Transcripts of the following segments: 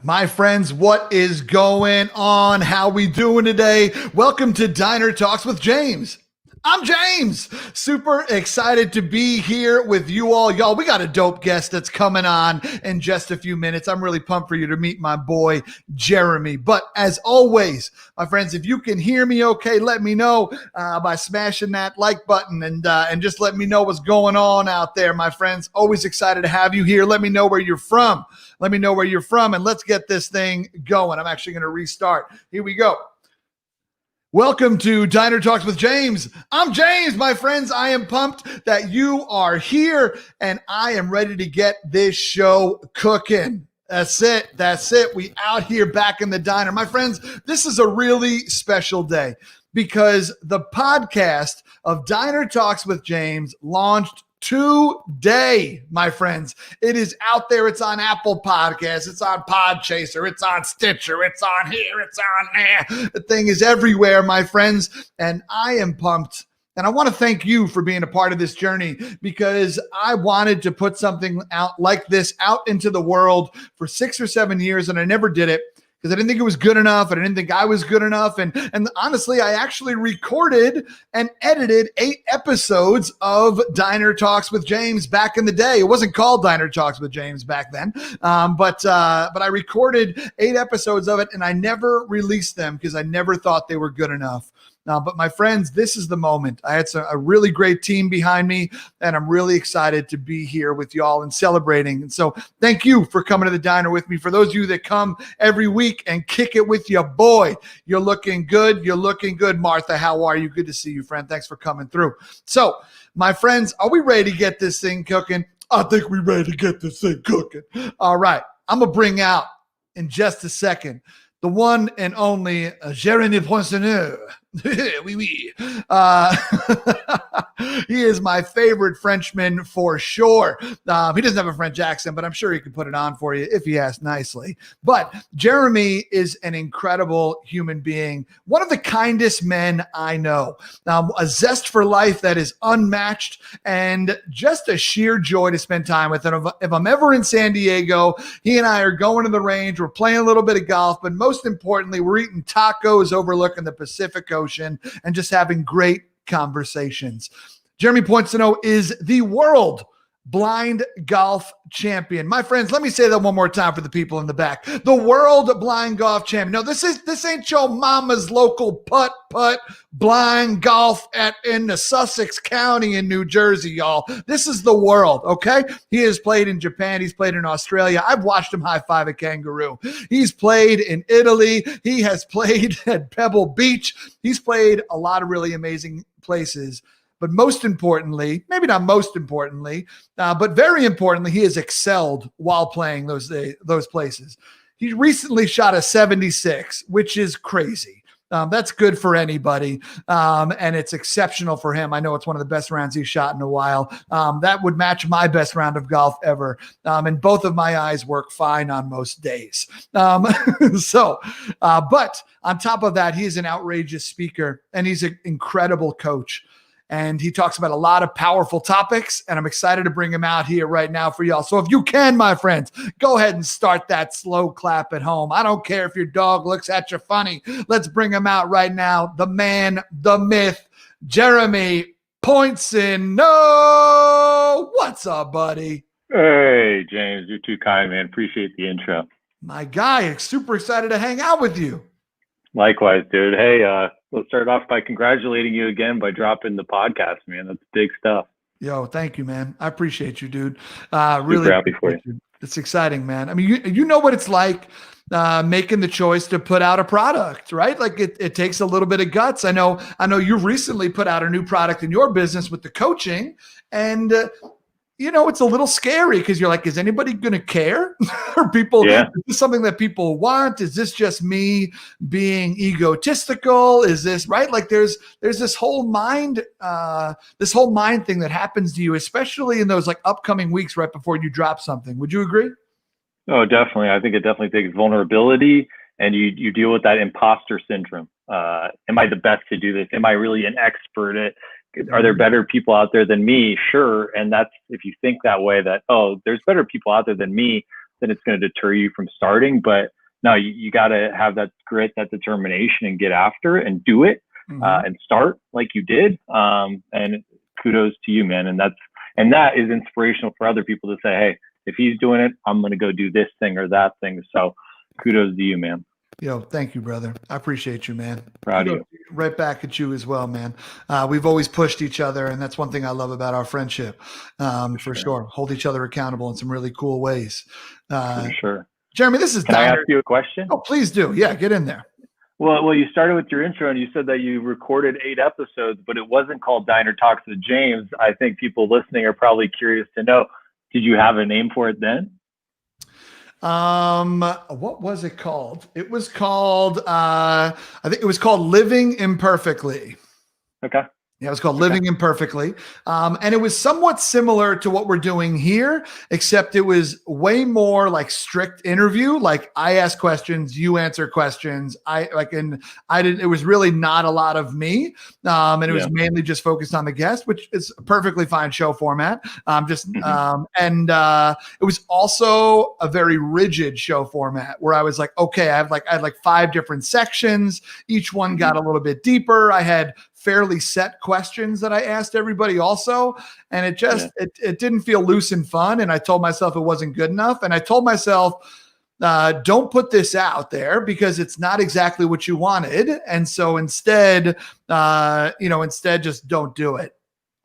My friends, what is going on? How we doing today? Welcome to Diner Talks with James. I'm James. Super excited to be here with you all. Y'all, we got a dope guest that's coming on in just a few minutes. I'm really pumped for you to meet my boy, Jeremy. But as always, my friends, if you can hear me okay, let me know by smashing that like button and just let me know what's going on out there, my friends. Always excited to have you here. Let me know where you're from. Let me know where you're from, and let's get this thing going. I'm actually going to restart. Here we go. Welcome to Diner Talks with James. I'm James, my friends. I am pumped that you are here, and I am ready to get this show cooking. That's it. That's it. We out here back in the diner. My friends, this is a really special day because the podcast of Diner Talks with James launched today, my friends. It is out there. It's on Apple Podcasts. It's on Podchaser. It's on Stitcher. It's on here. It's on there. The thing is everywhere, my friends. And I am pumped. And I want to thank you for being a part of this journey because I wanted to put something out like this out into the world for 6 or 7 years, and I never did it because I didn't think it was good enough. And I didn't think I was good enough. And honestly, I actually recorded and edited 8 episodes of Diner Talks with James back in the day. It wasn't called Diner Talks with James back then. But I recorded 8 episodes of it, and I never released them because I never thought they were good enough. But my friends, this is the moment. I had a really great team behind me, and I'm really excited to be here with y'all and celebrating. And so thank you for coming to the diner with me. For those of you that come every week and kick it with your boy, you're looking good. You're looking good. Martha, how are you? Good to see you, friend. Thanks for coming through. So, my friends, are we ready to get this thing cooking? I think we're ready to get this thing cooking. All right. I'm going to bring out in just a second the one and only Jeremy Poinsenneau. Oui, oui. He is my favorite Frenchman for sure. He doesn't have a French accent, but I'm sure he could put it on for you if he asked nicely. But Jeremy is an incredible human being, one of the kindest men I know. A zest for life that is unmatched, and just a sheer joy to spend time with him. If I'm ever in San Diego, he and I are going to the range. We're playing a little bit of golf, but most importantly, we're eating tacos overlooking the Pacific Ocean and just having great conversations. Jeremy Poinsenot is the world blind golf champion. My friends, let me say that one more time for the people in the back. The world blind golf champion. No, this ain't your mama's local putt blind golf in the Sussex County in New Jersey, y'all. This is the world, okay? He has played in Japan. He's played in Australia. I've watched him high-five a kangaroo. He's played in Italy. He has played at Pebble Beach. He's played a lot of really amazing places. But most importantly, maybe not most importantly, but very importantly, he has excelled while playing those places. He recently shot a 76, which is crazy. That's good for anybody, and it's exceptional for him. I know it's one of the best rounds he's shot in a while. That would match my best round of golf ever, and both of my eyes work fine on most days. But on top of that, he's an outrageous speaker, and he's an incredible coach. And he talks about a lot of powerful topics, and I'm excited to bring him out here right now for y'all. So if you can, my friends, go ahead and start that slow clap at home. I don't care if your dog looks at you funny. Let's bring him out right now. The man, the myth, Jeremy Poinsenneau. What's up, buddy? Hey, James, you're too kind, man. Appreciate the intro. My guy, super excited to hang out with you. Likewise, dude. Hey, let's start off by congratulating you again by dropping the podcast, man. That's big stuff. Yo, thank you, man. I appreciate you, dude. Really super happy for you. It's exciting, man. I mean, you know what it's like making the choice to put out a product, right? Like it takes a little bit of guts. I know you recently put out a new product in your business with the coaching, and it's a little scary because you're like, is anybody going to care? Are people, Is this something that people want? Is this just me being egotistical? Is this right? Like there's this whole mind thing that happens to you, especially in those like upcoming weeks right before you drop something. Would you agree? Oh, definitely. I think it definitely takes vulnerability, and you deal with that imposter syndrome. Am I the best to do this? Am I really an expert at? Are there better people out there than me? Sure. And that's, if you think that way, that, oh, there's better people out there than me, then it's going to deter you from starting. But no, you got to have that grit, that determination, and get after it and do it, and start like you did. And kudos to you, man. And that is inspirational for other people to say, hey, if he's doing it, I'm going to go do this thing or that thing. So kudos to you, man. Yo, thank you, brother. I appreciate you, man. Proud of you. Right back at you as well, man. We've always pushed each other, and that's one thing I love about our friendship. For sure. Hold each other accountable in some really cool ways. For sure. Jeremy, this is Can I ask you a question? Oh, please do. Yeah, get in there. Well, you started with your intro and you said that you recorded 8 episodes, but it wasn't called Diner Talks with James. I think people listening are probably curious to know, did you have a name for it then? What was it called? It was called, I think it was called Living Imperfectly. Okay. Yeah, it was called Living Imperfectly. And it was somewhat similar to what we're doing here, except it was way more like strict interview. Like I ask questions, you answer questions. It was really not a lot of me. And it was mainly just focused on the guest, which is a perfectly fine show format. It was also a very rigid show format where I was like, okay, I had 5 different sections. Each one got a little bit deeper. I had fairly set questions that I asked everybody also. And it just, it didn't feel loose and fun. And I told myself it wasn't good enough. And I told myself, don't put this out there because it's not exactly what you wanted. And so instead just don't do it.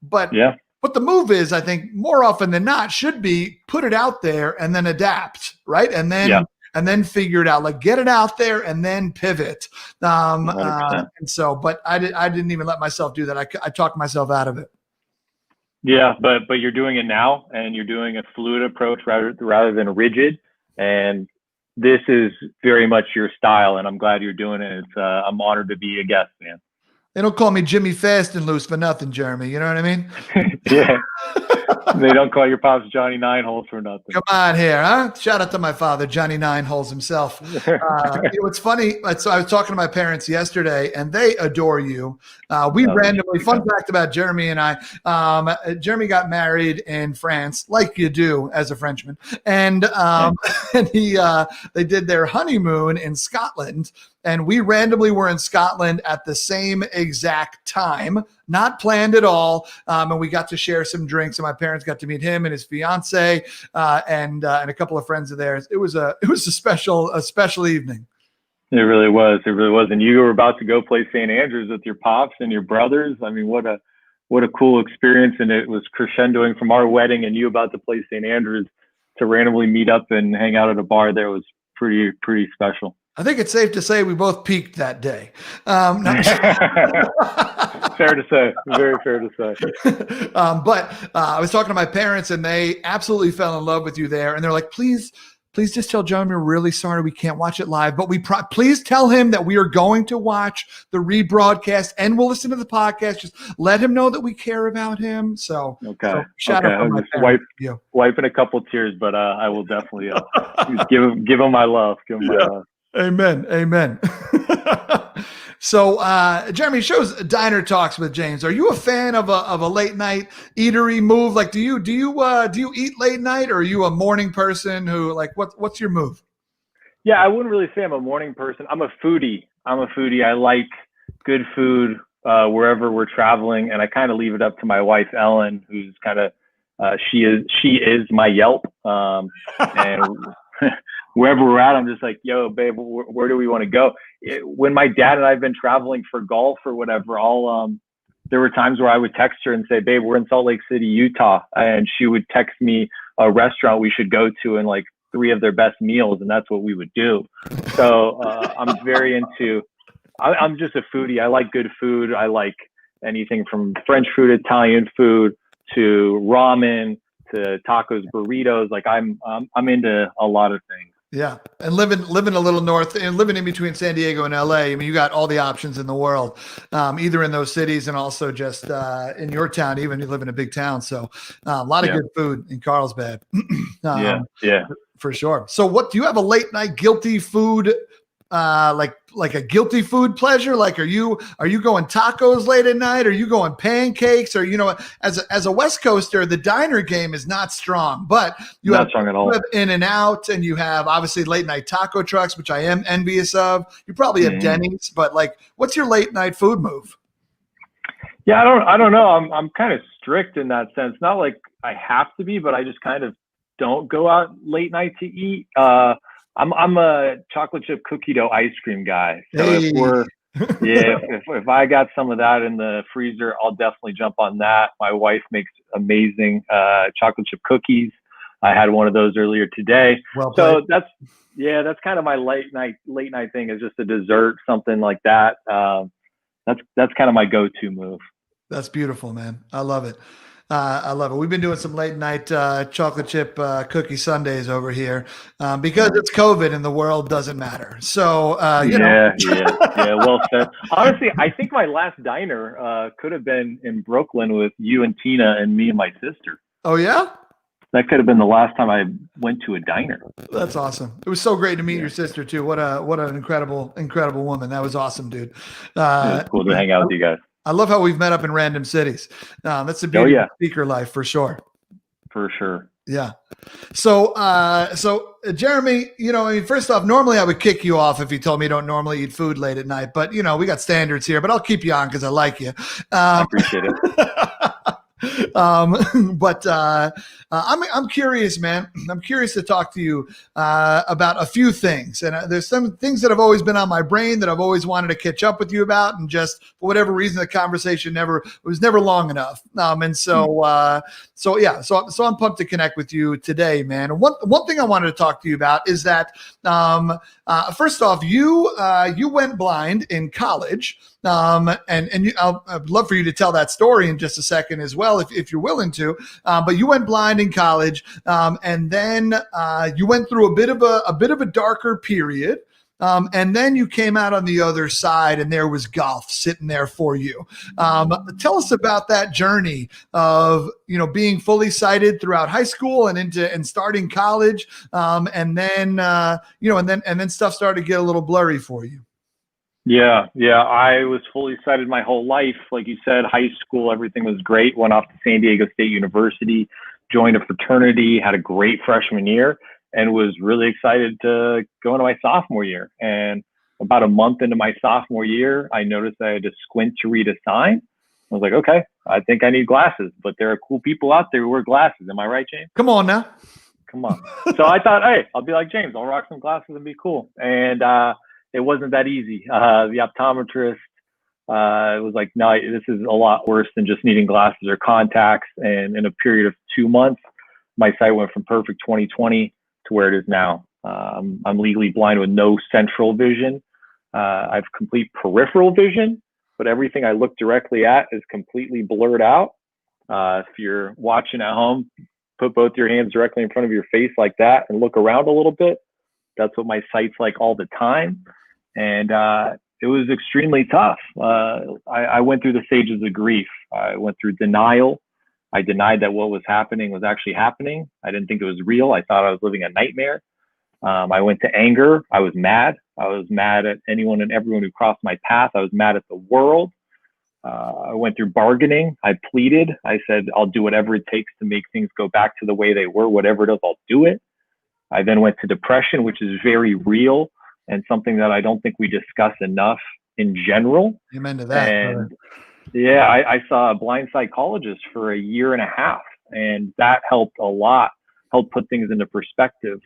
But what the move is, I think more often than not should be put it out there and then adapt. Right. And then figure it out, like get it out there and then pivot. And so, but I didn't even let myself do that. I talked myself out of it. Yeah, but you're doing it now, and you're doing a fluid approach rather than rigid. And this is very much your style, and I'm glad you're doing it. I'm honored to be a guest, man. They don't call me Jimmy Fast and Loose for nothing, Jeremy. You know what I mean? Yeah. They don't call your pops Johnny Nine Holes for nothing. Come on here, huh? Shout out to my father, Johnny Nine Holes himself. It's funny. So I was talking to my parents yesterday, and they adore you. Fun fact about Jeremy and I, Jeremy got married in France, like you do as a Frenchman. And they did their honeymoon in Scotland. And we randomly were in Scotland at the same exact time, not planned at all. And we got to share some drinks, and my parents got to meet him and his fiance, and a couple of friends of theirs. It was a special evening. It really was. It really was. And you were about to go play St. Andrews with your pops and your brothers. I mean, what a cool experience. And it was crescendoing from our wedding and you about to play St. Andrews to randomly meet up and hang out at a bar there was pretty special. I think it's safe to say we both peaked that day. Fair to say. Very fair to say. But I was talking to my parents, and they absolutely fell in love with you there. And they're like, please just tell John we're really sorry we can't watch it live. But please tell him that we are going to watch the rebroadcast and we'll listen to the podcast. Just let him know that we care about him. So, shout out to my parents. Wiping a couple tears, but I will definitely give him my love. Give him my love. Amen. So, Jeremy, shows Diner Talks with James. Are you a fan of a late night eatery move? Like, do you eat late night, or are you a morning person who what's your move? Yeah, I wouldn't really say I'm a morning person. I'm a foodie. I like good food wherever we're traveling, and I kind of leave it up to my wife Ellen, who's kind of she is my Yelp, and wherever we're at, I'm just like, yo, babe, where do we want to go? When my dad and I have been traveling for golf or whatever, there were times where I would text her and say, babe, we're in Salt Lake City, Utah. And she would text me a restaurant we should go to and 3 of their best meals. And that's what we would do. So I'm very I'm just a foodie. I like good food. I like anything from French food, Italian food, to ramen, to tacos, burritos. I'm into a lot of things. Yeah. And living a little north and living in between San Diego and LA, I mean, you got all the options in the world, either in those cities and also just in your town, even you live in a big town. So a lot of good food in Carlsbad. Yeah. For sure. So do you have a late night guilty food like a guilty food pleasure? Like, are you going tacos late at night? Are you going pancakes? Or, as a West Coaster, the diner game is not strong, but you Not strong at all. You have In-N-Out, and you have obviously late night taco trucks, which I am envious of. You probably have Denny's, but like, what's your late night food move? Yeah, I don't know. I'm kind of strict in that sense. Not like I have to be, but I just kind of don't go out late night to eat. I'm a chocolate chip cookie dough ice cream guy. So if I got some of that in the freezer, I'll definitely jump on that. My wife makes amazing chocolate chip cookies. I had one of those earlier today. So that's kind of my late night thing, is just a dessert, something like that. That's kind of my go-to move. That's beautiful, man. I love it. I love it. We've been doing some late night chocolate chip cookie Sundays over here because it's COVID and the world doesn't matter. So, yeah, well said. Honestly, I think my last diner could have been in Brooklyn with you and Tina and me and my sister. Oh, yeah? That could have been the last time I went to a diner. That's awesome. It was so great to meet your sister too. What an incredible woman. That was awesome, dude. It was cool to hang out with you guys. I love how we've met up in random cities. That's the beauty of speaker life, for sure. For sure. Yeah. So Jeremy, first off, normally I would kick you off if you told me you don't normally eat food late at night, but we got standards here, but I'll keep you on because I like you. I appreciate it. But I'm curious, man. I'm curious to talk to you about a few things, and there's some things that have always been on my brain that I've always wanted to catch up with you about, and just for whatever reason, the conversation was never long enough. So I'm pumped to connect with you today, man. And one thing I wanted to talk to you about is that first off, you went blind in college. I'd love for you to tell that story in just a second as well, if you're willing to. But you went blind in college, and then you went through a bit of a darker period. And then you came out on the other side, and there was golf sitting there for you. Tell us about that journey of being fully sighted throughout high school and starting college, and then stuff started to get a little blurry for you. Yeah. I was fully sighted my whole life. Like you said, high school, everything was great. Went off to San Diego State University, joined a fraternity, had a great freshman year, and was really excited to go into my sophomore year. And about a month into my sophomore year, I noticed I had to squint to read a sign. I was like, okay, I think I need glasses, but there are cool people out there who wear glasses. Am I right, James? Come on now. Come on. So I thought, hey, I'll be like James. I'll rock some glasses and be cool. And it wasn't that easy. The optometrist was like, no, this is a lot worse than just needing glasses or contacts. And in a period of 2 months, my sight went from perfect 20/20 to where it is now. I'm legally blind with no central vision. I have complete peripheral vision, but everything I look directly at is completely blurred out. If you're watching at home, put both your hands directly in front of your face like that and look around a little bit. That's what my sight's like all the time. And it was extremely tough. I went through the stages of grief. I went through denial. I denied that what was happening was actually happening. I didn't think it was real. I thought I was living a nightmare. I went to anger. I was mad. I was mad at anyone and everyone who crossed my path. I was mad at the world. I went through bargaining. I pleaded. I said, I'll do whatever it takes to make things go back to the way they were. Whatever it is, I'll do it. I then went to depression, which is very real and something that I don't think we discuss enough in general. Amen to that. And yeah, I saw a blind psychologist for 1.5 years, and that helped a lot, helped put things into perspective,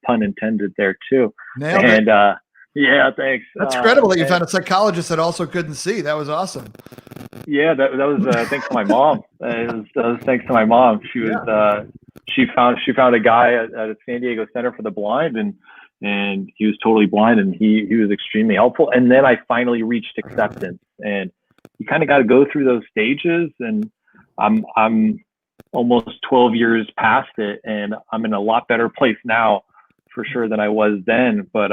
pun intended there too. Nailed it. Yeah, thanks. That's incredible that you found a psychologist that also couldn't see. That was awesome. Yeah, that was thanks to my mom. It was thanks to my mom. She was she found a guy at a San Diego Center for the Blind, and he was totally blind, and he was extremely helpful. And then I finally reached acceptance, and you kind of got to go through those stages. And I'm almost 12 years past it, and I'm in a lot better place now, for sure, than I was then. But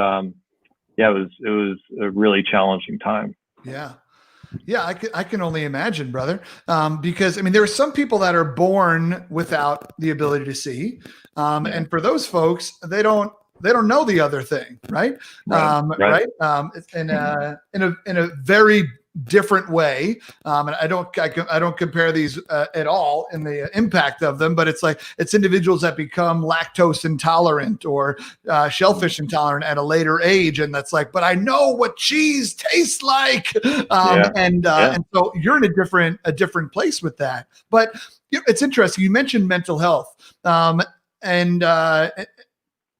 yeah, it was a really challenging time. Yeah. I can only imagine, brother. Because there are some people that are born without the ability to see. And for those folks, they don't they don't know the other thing, right? Right. In a very different way. And I don't compare these at all in the impact of them, but it's individuals that become lactose intolerant or shellfish intolerant at a later age, and that's like, but I know what cheese tastes like, and so you're in a different place with that. But it's interesting. You mentioned mental health, and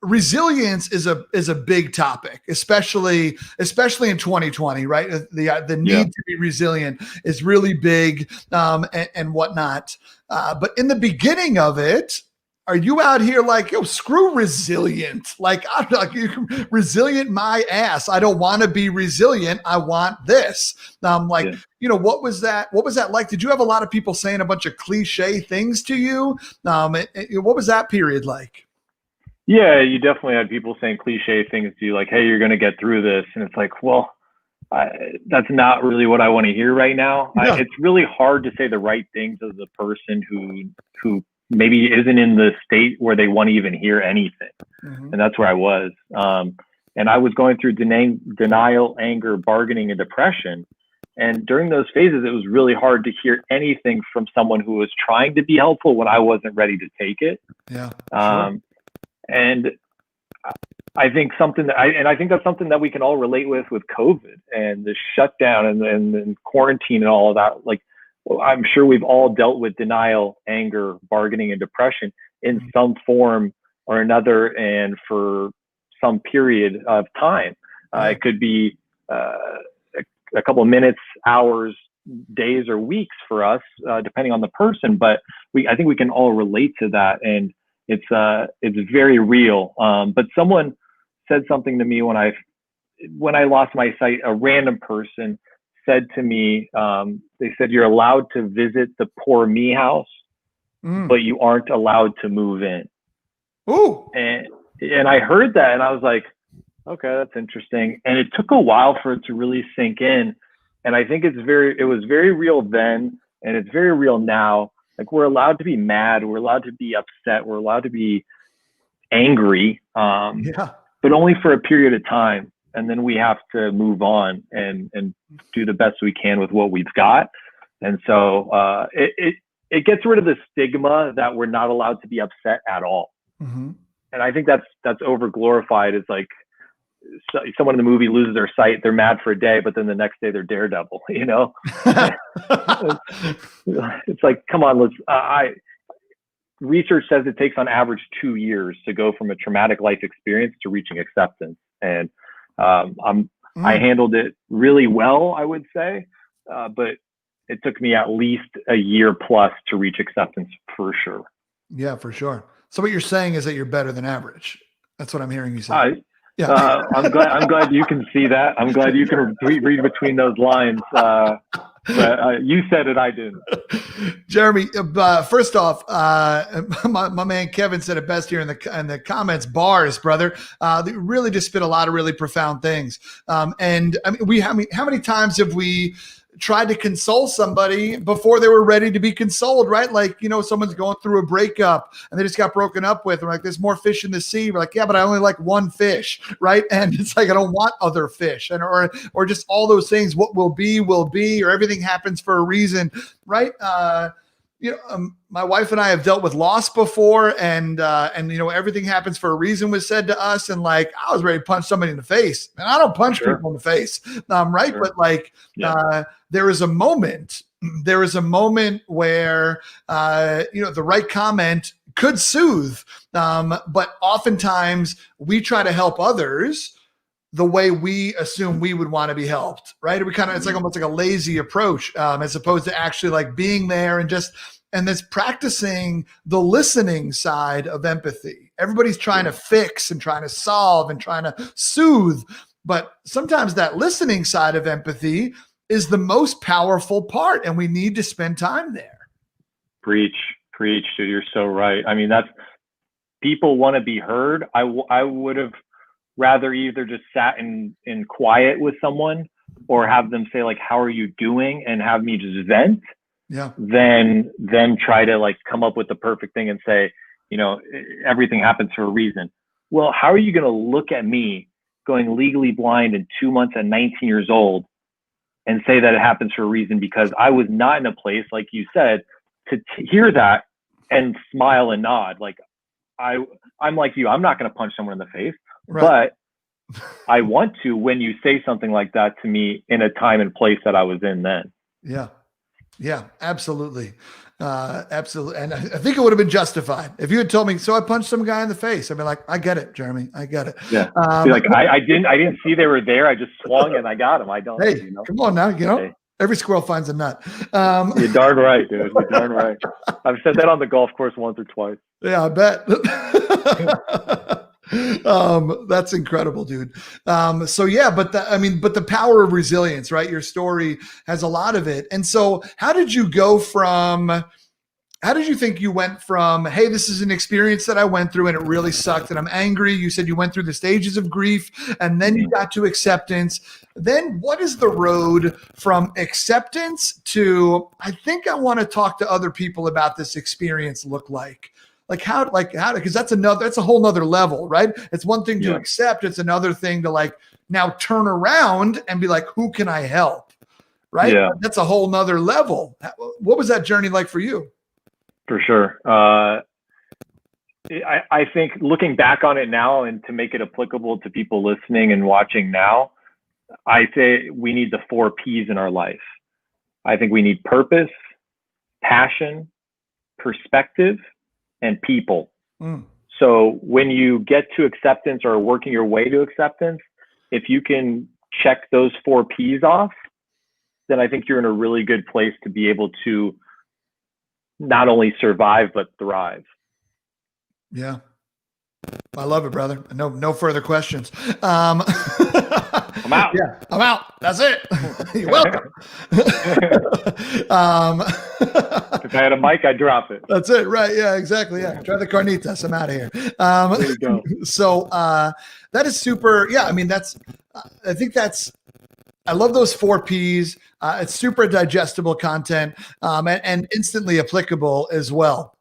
resilience is a big topic, especially in 2020, right? The need to be resilient is really big, and whatnot. But in the beginning of it, are you out here like, yo, screw resilient? Like, I'm like, you can resilient my ass. I don't want to be resilient. I want this. What was that? What was that like? Did you have a lot of people saying a bunch of cliche things to you? What was that period like? Yeah, you definitely had people saying cliche things to you, like, "Hey, you're going to get through this," and it's like, well, that's not really what I want to hear right now. Yeah. It's really hard to say the right things as a person who maybe isn't in the state where they want to even hear anything, and that's where I was. And I was going through denial, anger, bargaining, and depression. And during those phases, it was really hard to hear anything from someone who was trying to be helpful when I wasn't ready to take it. Yeah. Sure. And I think I think that's something that we can all relate with COVID and the shutdown and quarantine and all of that. Like, well, I'm sure we've all dealt with denial, anger, bargaining, and depression in some form or another, and for some period of time. It could be a couple of minutes, hours, days, or weeks for us, depending on the person. But I think we can all relate to that, and it's very real. But someone said something to me when I lost my sight. A random person said to me, they said, "You're allowed to visit the poor me house, but you aren't allowed to move in." Ooh. And I heard that, and I was like, okay, that's interesting. And it took a while for it to really sink in. And I think it was very real then, and it's very real now. Like, we're allowed to be mad, we're allowed to be upset, we're allowed to be angry, but only for a period of time. And then we have to move on and do the best we can with what we've got. And so it gets rid of the stigma that we're not allowed to be upset at all. And I think that's over glorified. It's like, someone in the movie loses their sight, they're mad for a day, but then the next day they're Daredevil, you know? It's like, come on, research says it takes on average 2 years to go from a traumatic life experience to reaching acceptance. And I handled it really well, I would say, but it took me at least a year plus to reach acceptance, for sure. Yeah, for sure. So what you're saying is that you're better than average. That's what I'm hearing you say. Yeah. I'm glad you can see that. I'm glad you can read between those lines. But you said it, I didn't. Jeremy, first off, my man Kevin said it best here in the comments. Bars, brother. They really just spit a lot of really profound things. And I mean, how many times have we tried to console somebody before they were ready to be consoled, right? Like, someone's going through a breakup and they just got broken up with. We're like, there's more fish in the sea. We're like, yeah, but I only like one fish, right? And it's like, I don't want other fish, and or just all those things. What will be, or everything happens for a reason, right? My wife and I have dealt with loss before, and everything happens for a reason was said to us, and like, I was ready to punch somebody in the face, and I don't punch people in the face, right? Sure. But like, there is a moment where the right comment could soothe, but oftentimes we try to help others the way we assume we would want to be helped, right? It's like almost like a lazy approach, as opposed to actually like being there and that's practicing the listening side of empathy. Everybody's trying to fix and trying to solve and trying to soothe, but sometimes that listening side of empathy is the most powerful part, and we need to spend time there. Preach, dude, you're so right. I mean, people want to be heard. I would have rather either just sat in quiet with someone or have them say like, how are you doing? And have me just vent, than try to like come up with the perfect thing and say, everything happens for a reason. well, how are you going to look at me going legally blind in 2 months at 19 years old and say that it happens for a reason? Because I was not in a place, like you said, to hear that and smile and nod. Like I'm like you, I'm not going to punch someone in the face, right. But I want to when you say something like that to me in a time and place that I was in then. Yeah. Yeah, absolutely. Absolutely. And I think it would have been justified if you had told me, so I punched some guy in the face. I'd be like, I get it, Jeremy. I get it. Yeah. Like I didn't see they were there. I just swung and I got him. I don't, hey, come on now, hey. Every squirrel finds a nut. You're darn right, dude. You're darn right. I've said that on the golf course once or twice. Yeah, I bet. That's incredible, dude. So yeah, but the power of resilience, right? Your story has a lot of it. And so how did you think you went from, hey, this is an experience that I went through and it really sucked and I'm angry. You said you went through the stages of grief and then you got to acceptance. Then what is the road from acceptance to, I think I want to talk to other people about this experience look like? Like how, because that's a whole nother level, right? It's one thing to accept. It's another thing to like now turn around and be like, who can I help? Right. Yeah. That's a whole nother level. What was that journey like for you? For sure. I think looking back on it now and to make it applicable to people listening and watching now, I say we need the 4 P's in our life. I think we need purpose, passion, perspective, and people. So when you get to acceptance or working your way to acceptance, if you can check those 4 P's off, then I think you're in a really good place to be able to not only survive, but thrive. Yeah. I love it, brother. No further questions. I'm out. Yeah, I'm out. That's it. You're welcome. If I had a mic, I'd drop it. That's it. Right. Yeah, exactly. Yeah. Try the carnitas. I'm out of here. There you go. So that is super. Yeah. I love those 4 P's. It's super digestible content and instantly applicable as well.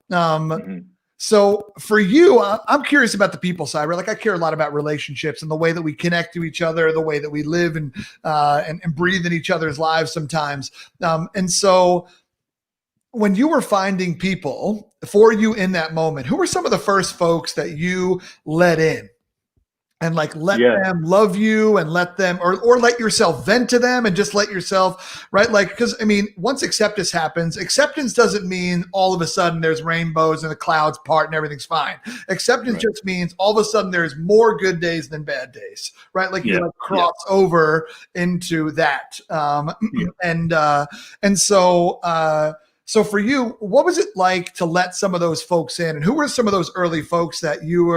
So for you, I'm curious about the people side, right? Like I care a lot about relationships and the way that we connect to each other, the way that we live and breathe in each other's lives sometimes. And so when you were finding people for you in that moment, who were some of the first folks that you let in? And like let them love you and let them or let yourself vent to them and just let yourself, right? Like, because once acceptance happens, acceptance doesn't mean all of a sudden there's rainbows and the clouds part and everything's fine. Acceptance just means all of a sudden there's more good days than bad days, right? Like you like cross over into that. So for you, what was it like to let some of those folks in, and who were some of those early folks that you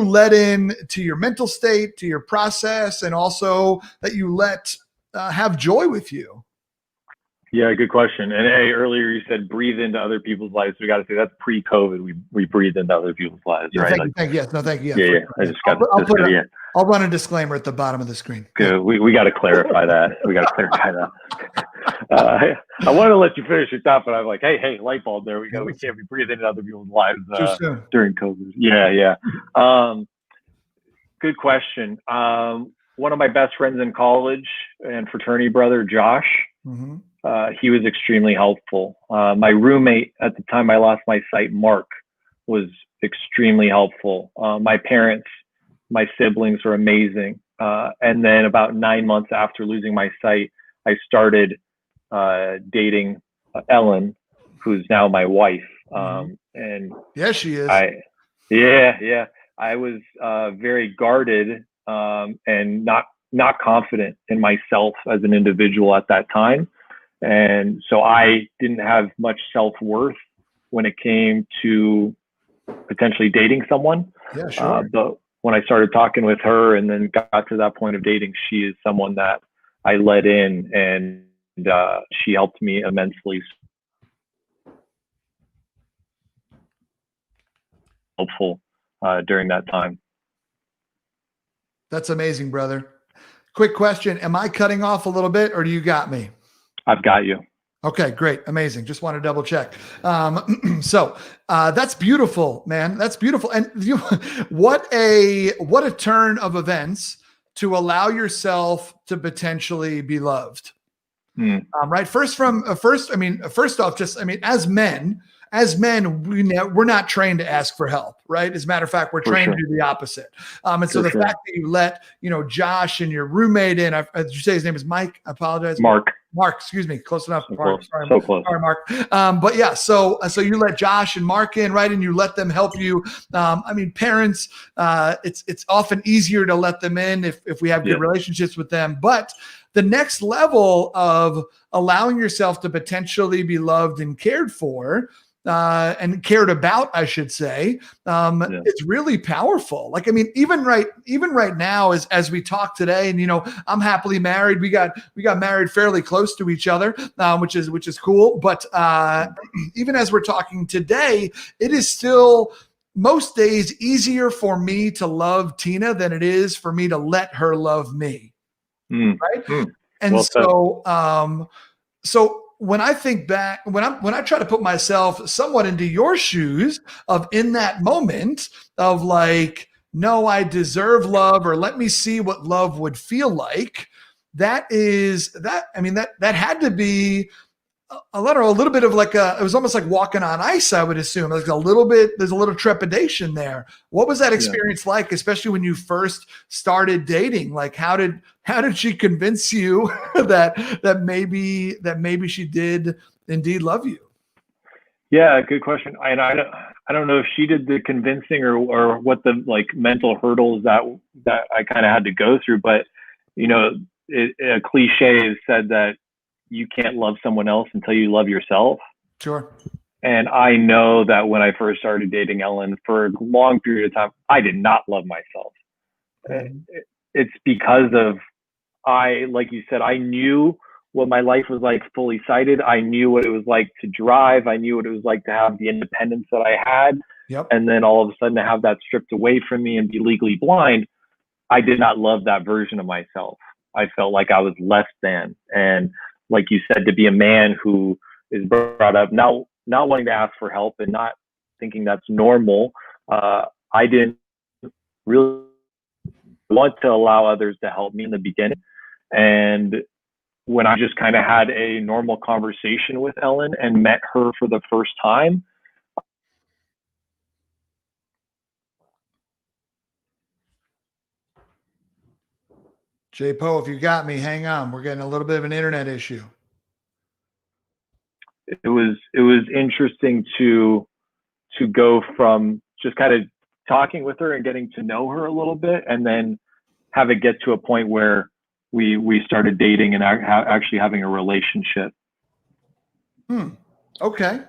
let in to your mental state, to your process, and also that you let have joy with you? Yeah, good question. And hey, earlier you said breathe into other people's lives. We got to say that's pre-COVID. We breathed into other people's lives, right? Thank you. Thank you. Yeah. I just got I'll run a disclaimer at the bottom of the screen. Good. We got to clarify that. I wanted to let you finish your thought, but I'm like, hey, light bulb there. We can't be breathing into other people's lives during COVID. Yeah. Good question. One of my best friends in college and fraternity brother, Josh, he was extremely helpful. My roommate at the time I lost my sight, Mark, was extremely helpful. My parents, my siblings were amazing. And then about 9 months after losing my sight, I started dating Ellen, who's now my wife. And yeah, she is. I was very guarded and not confident in myself as an individual at that time. And so I didn't have much self-worth when it came to potentially dating someone. Yeah, sure. But when I started talking with her and then got to that point of dating, she is someone that I let in, and she helped me immensely. Helpful during that time. That's amazing, brother. Quick question. Am I cutting off a little bit or do you got me? I've got you. Okay, great. Amazing. Just want to double check. So that's beautiful, man. That's beautiful. And what a turn of events to allow yourself to potentially be loved. Right. First off, just, as men, we're not trained to ask for help, right? As a matter of fact, we're trained to do the opposite. And so the fact that you let, Josh and your roommate in, did you say his name is Mike? I apologize. Mark, excuse me. Close enough. so Mark, close. sorry, So close. sorry, Mark. But yeah, so you let Josh and Mark in, right? And you let them help you. Parents, it's often easier to let them in if we have good relationships with them. But the next level of allowing yourself to potentially be loved and cared for, and cared about, I should say, it's really powerful. Like, even right now, as we talk today, and I'm happily married. We got married fairly close to each other, which is cool. But even as we're talking today, it is still most days easier for me to love Tina than it is for me to let her love me. Right. And well, so when I think back, when I try to put myself somewhat into your shoes of in that moment of like, no, I deserve love, or let me see what love would feel like. That had to be a little bit of like it was almost like walking on ice, I would assume. Like there's a little trepidation there. What was that experience like, especially when you first started dating? Like, how did she convince you that maybe she did indeed love you? Yeah, good question. And I don't know if she did the convincing or what the like mental hurdles that I kind of had to go through, but a cliche is said that you can't love someone else until you love yourself. Sure. And I know that when I first started dating Ellen, for a long period of time, I did not love myself. Mm-hmm. It's because of like you said, I knew what my life was like fully sighted. I knew what it was like to drive. I knew what it was like to have the independence that I had. Yep. And then all of a sudden to have that stripped away from me and be legally blind. I did not love that version of myself. I felt like I was less than. And like you said, to be a man who is brought up not wanting to ask for help and not thinking that's normal, I didn't really want to allow others to help me in the beginning. And when I just kind of had a normal conversation with Ellen and met her for the first time, J Poe, if you got me, hang on. We're getting a little bit of an internet issue. It was interesting to go from just kind of talking with her and getting to know her a little bit, and then have it get to a point where we started dating and actually having a relationship. Okay.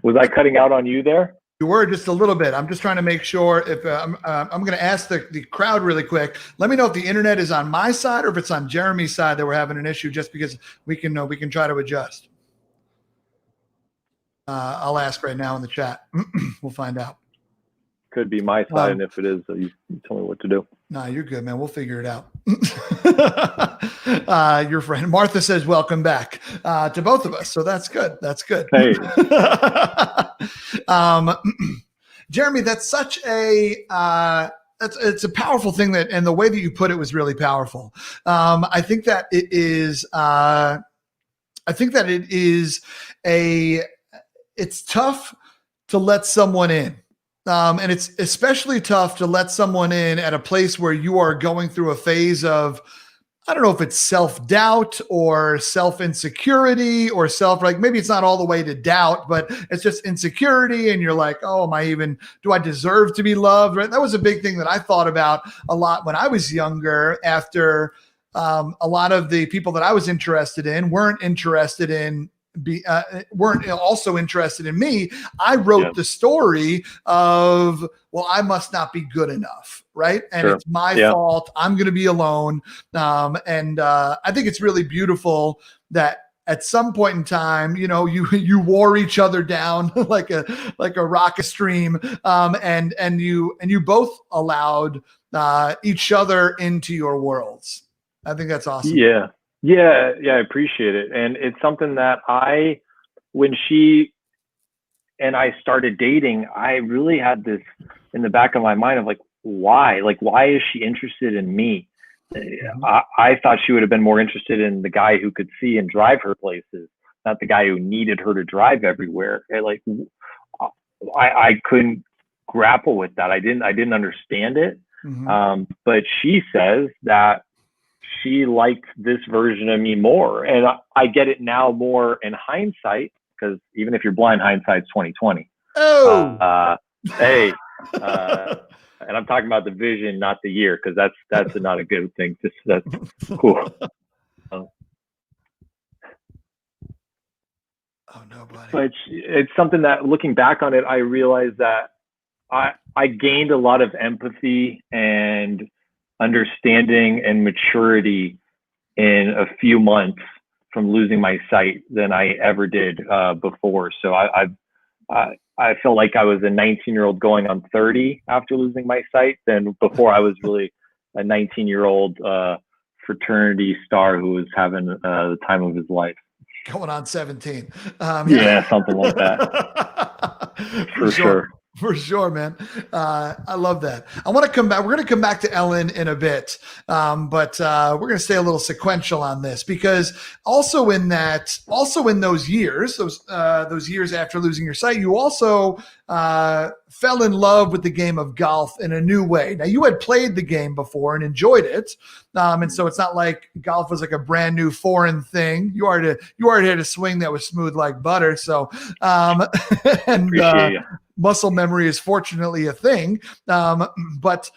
Was I cutting out on you there? You were just a little bit. I'm just trying to make sure if I'm going to ask the crowd really quick. Let me know if the internet is on my side or if it's on Jeremy's side that we're having an issue, just because we can try to adjust. I'll ask right now in the chat. We'll find out. Could be my side, and if it is, you tell me what to do. Nah, you're good, man. We'll figure it out. Your friend Martha says, welcome back to both of us. So that's good. That's good. Hey. Jeremy, that's such a it's a powerful thing and the way that you put it was really powerful. I think that it is it's tough to let someone in. And it's especially tough to let someone in at a place where you are going through a phase of, I don't know if it's self-doubt or self-insecurity or maybe it's not all the way to doubt, but it's just insecurity. And you're like, oh, do I deserve to be loved? Right? That was a big thing that I thought about a lot when I was younger, after a lot of the people that I was interested in weren't also interested in me. I wrote the story of, well, I must not be good enough, right? And it's my fault. I'm going to be alone. And I think it's really beautiful that at some point in time, you wore each other down like a rocket stream, and you both allowed each other into your worlds. I think that's awesome. Yeah. Yeah, yeah, I appreciate it. And it's something that when she and I started dating, I really had this in the back of my mind of like, why? Like, why is she interested in me? Mhm. I thought she would have been more interested in the guy who could see and drive her places, not the guy who needed her to drive everywhere. And like, I couldn't grapple with that. I didn't understand it. Mhm. But she says that she liked this version of me more, and I get it now more in hindsight because even if you're blind, hindsight's 2020. Oh. Uh, hey, uh, and I'm talking about the vision, not the year, because that's not a good thing. Just that's cool. Oh no, buddy. But it's something that looking back on it, I realized that I gained a lot of empathy and understanding and maturity in a few months from losing my sight than I ever did before. So I felt like I was a 19-year-old going on 30 after losing my sight. Then before I was really a 19-year-old fraternity star who was having the time of his life. Going on 17. Yeah, something like that For for sure. sure. For sure, man. I love that. I want to come back. We're going to come back to Ellen in a bit, but we're going to stay a little sequential on this because also in those years, those years after losing your sight, you also fell in love with the game of golf in a new way. Now you had played the game before and enjoyed it, and so it's not like golf was like a brand new foreign thing. You already had a swing that was smooth like butter. So, and Appreciate you. muscle memory is fortunately a thing. But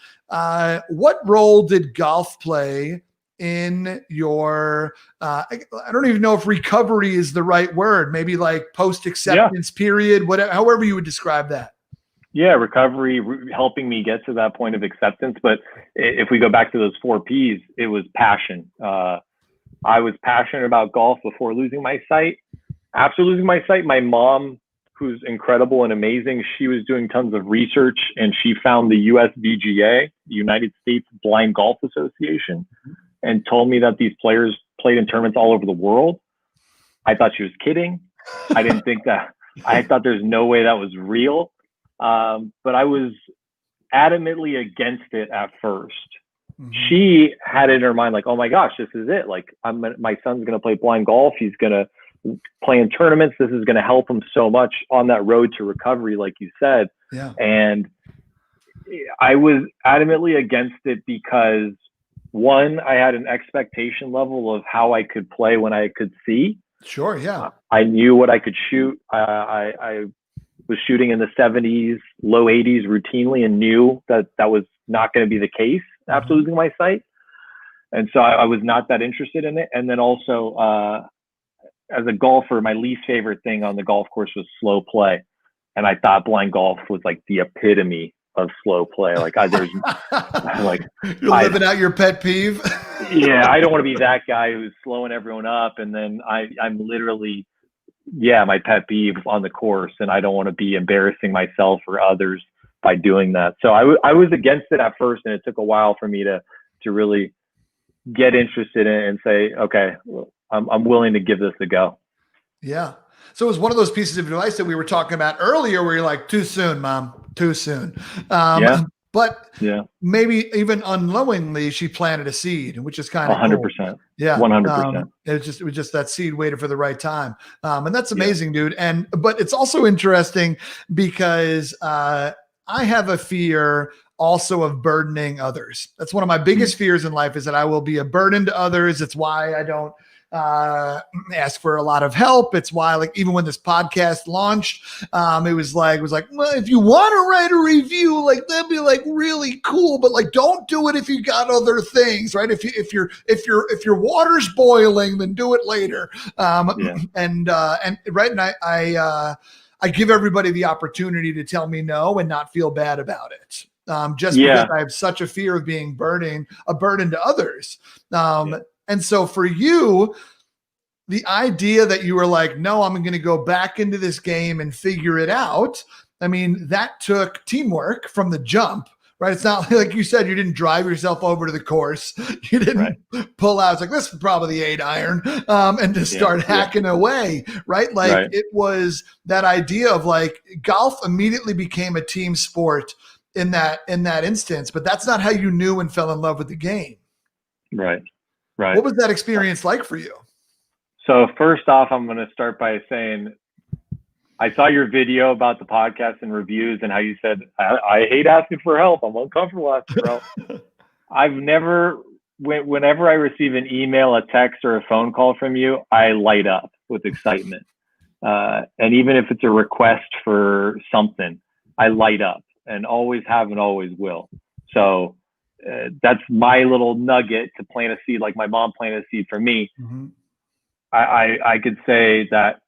what role did golf play in your, I don't even know if recovery is the right word, maybe like post acceptance period, whatever, however you would describe that? Yeah, recovery, helping me get to that point of acceptance. But if we go back to those 4 Ps, it was passion. I was passionate about golf before losing my sight. After losing my sight, my mom, who's incredible and amazing, she was doing tons of research and she found the USBGA, the United States Blind Golf Association, and told me that these players played in tournaments all over the world. I thought she was kidding. I didn't think that. I thought there's no way that was real. But I was adamantly against it at first. Mm-hmm. She had it in her mind like, oh my gosh, this is it. Like my son's going to play blind golf. He's going to play in tournaments. This is going to help him so much on that road to recovery, like you said. Yeah. And I was adamantly against it because one, I had an expectation level of how I could play when I could see. Sure. Yeah. I knew what I could shoot. I was shooting in the 70s, low 80s routinely and knew that was not going to be the case after losing my sight. And so I was not that interested in it. And then also, as a golfer, my least favorite thing on the golf course was slow play. And I thought blind golf was like the epitome of slow play. Like there's like you're living out your pet peeve. Yeah, I don't want to be that guy who's slowing everyone up. And then I'm literally, my pet peeve on the course, and I don't want to be embarrassing myself or others by doing that. So I was against it at first, and it took a while for me to really get interested in it and say, okay, I'm willing to give this a go. Yeah. So it was one of those pieces of advice that we were talking about earlier where you're like, too soon, mom, too soon. But maybe even unknowingly, she planted a seed, which is kind of 100%. Cool. Yeah. 100%. It was just that seed waited for the right time. And that's amazing, dude. But it's also interesting because I have a fear also of burdening others. That's one of my biggest fears in life is that I will be a burden to others. It's why I don't ask for a lot of help. It's why, like, even when this podcast launched, it was like, well, if you want to write a review, like that'd be like really cool, but like, don't do it if you got other things, right? If your water's boiling, then do it later. And right. And I give everybody the opportunity to tell me no and not feel bad about it. Because I have such a fear of being a burden to others. And so for you, the idea that you were like, no, I'm going to go back into this game and figure it out. I mean, that took teamwork from the jump, right? It's not like you said, you didn't drive yourself over to the course. You didn't pull out. It's like, this is probably the 8-iron, and to start hacking away, right? Like it was that idea of like golf immediately became a team sport in that instance, but that's not how you knew and fell in love with the game. Right. Right. What was that experience like for you? So first off, I'm going to start by saying, I saw your video about the podcast and reviews and how you said, I hate asking for help. I'm uncomfortable asking for help. I've never, whenever I receive an email, a text, or a phone call from you, I light up with excitement. And even if it's a request for something, I light up, and always have and always will. So that's my little nugget to plant a seed, like my mom planted a seed for me. Mm-hmm. I could say that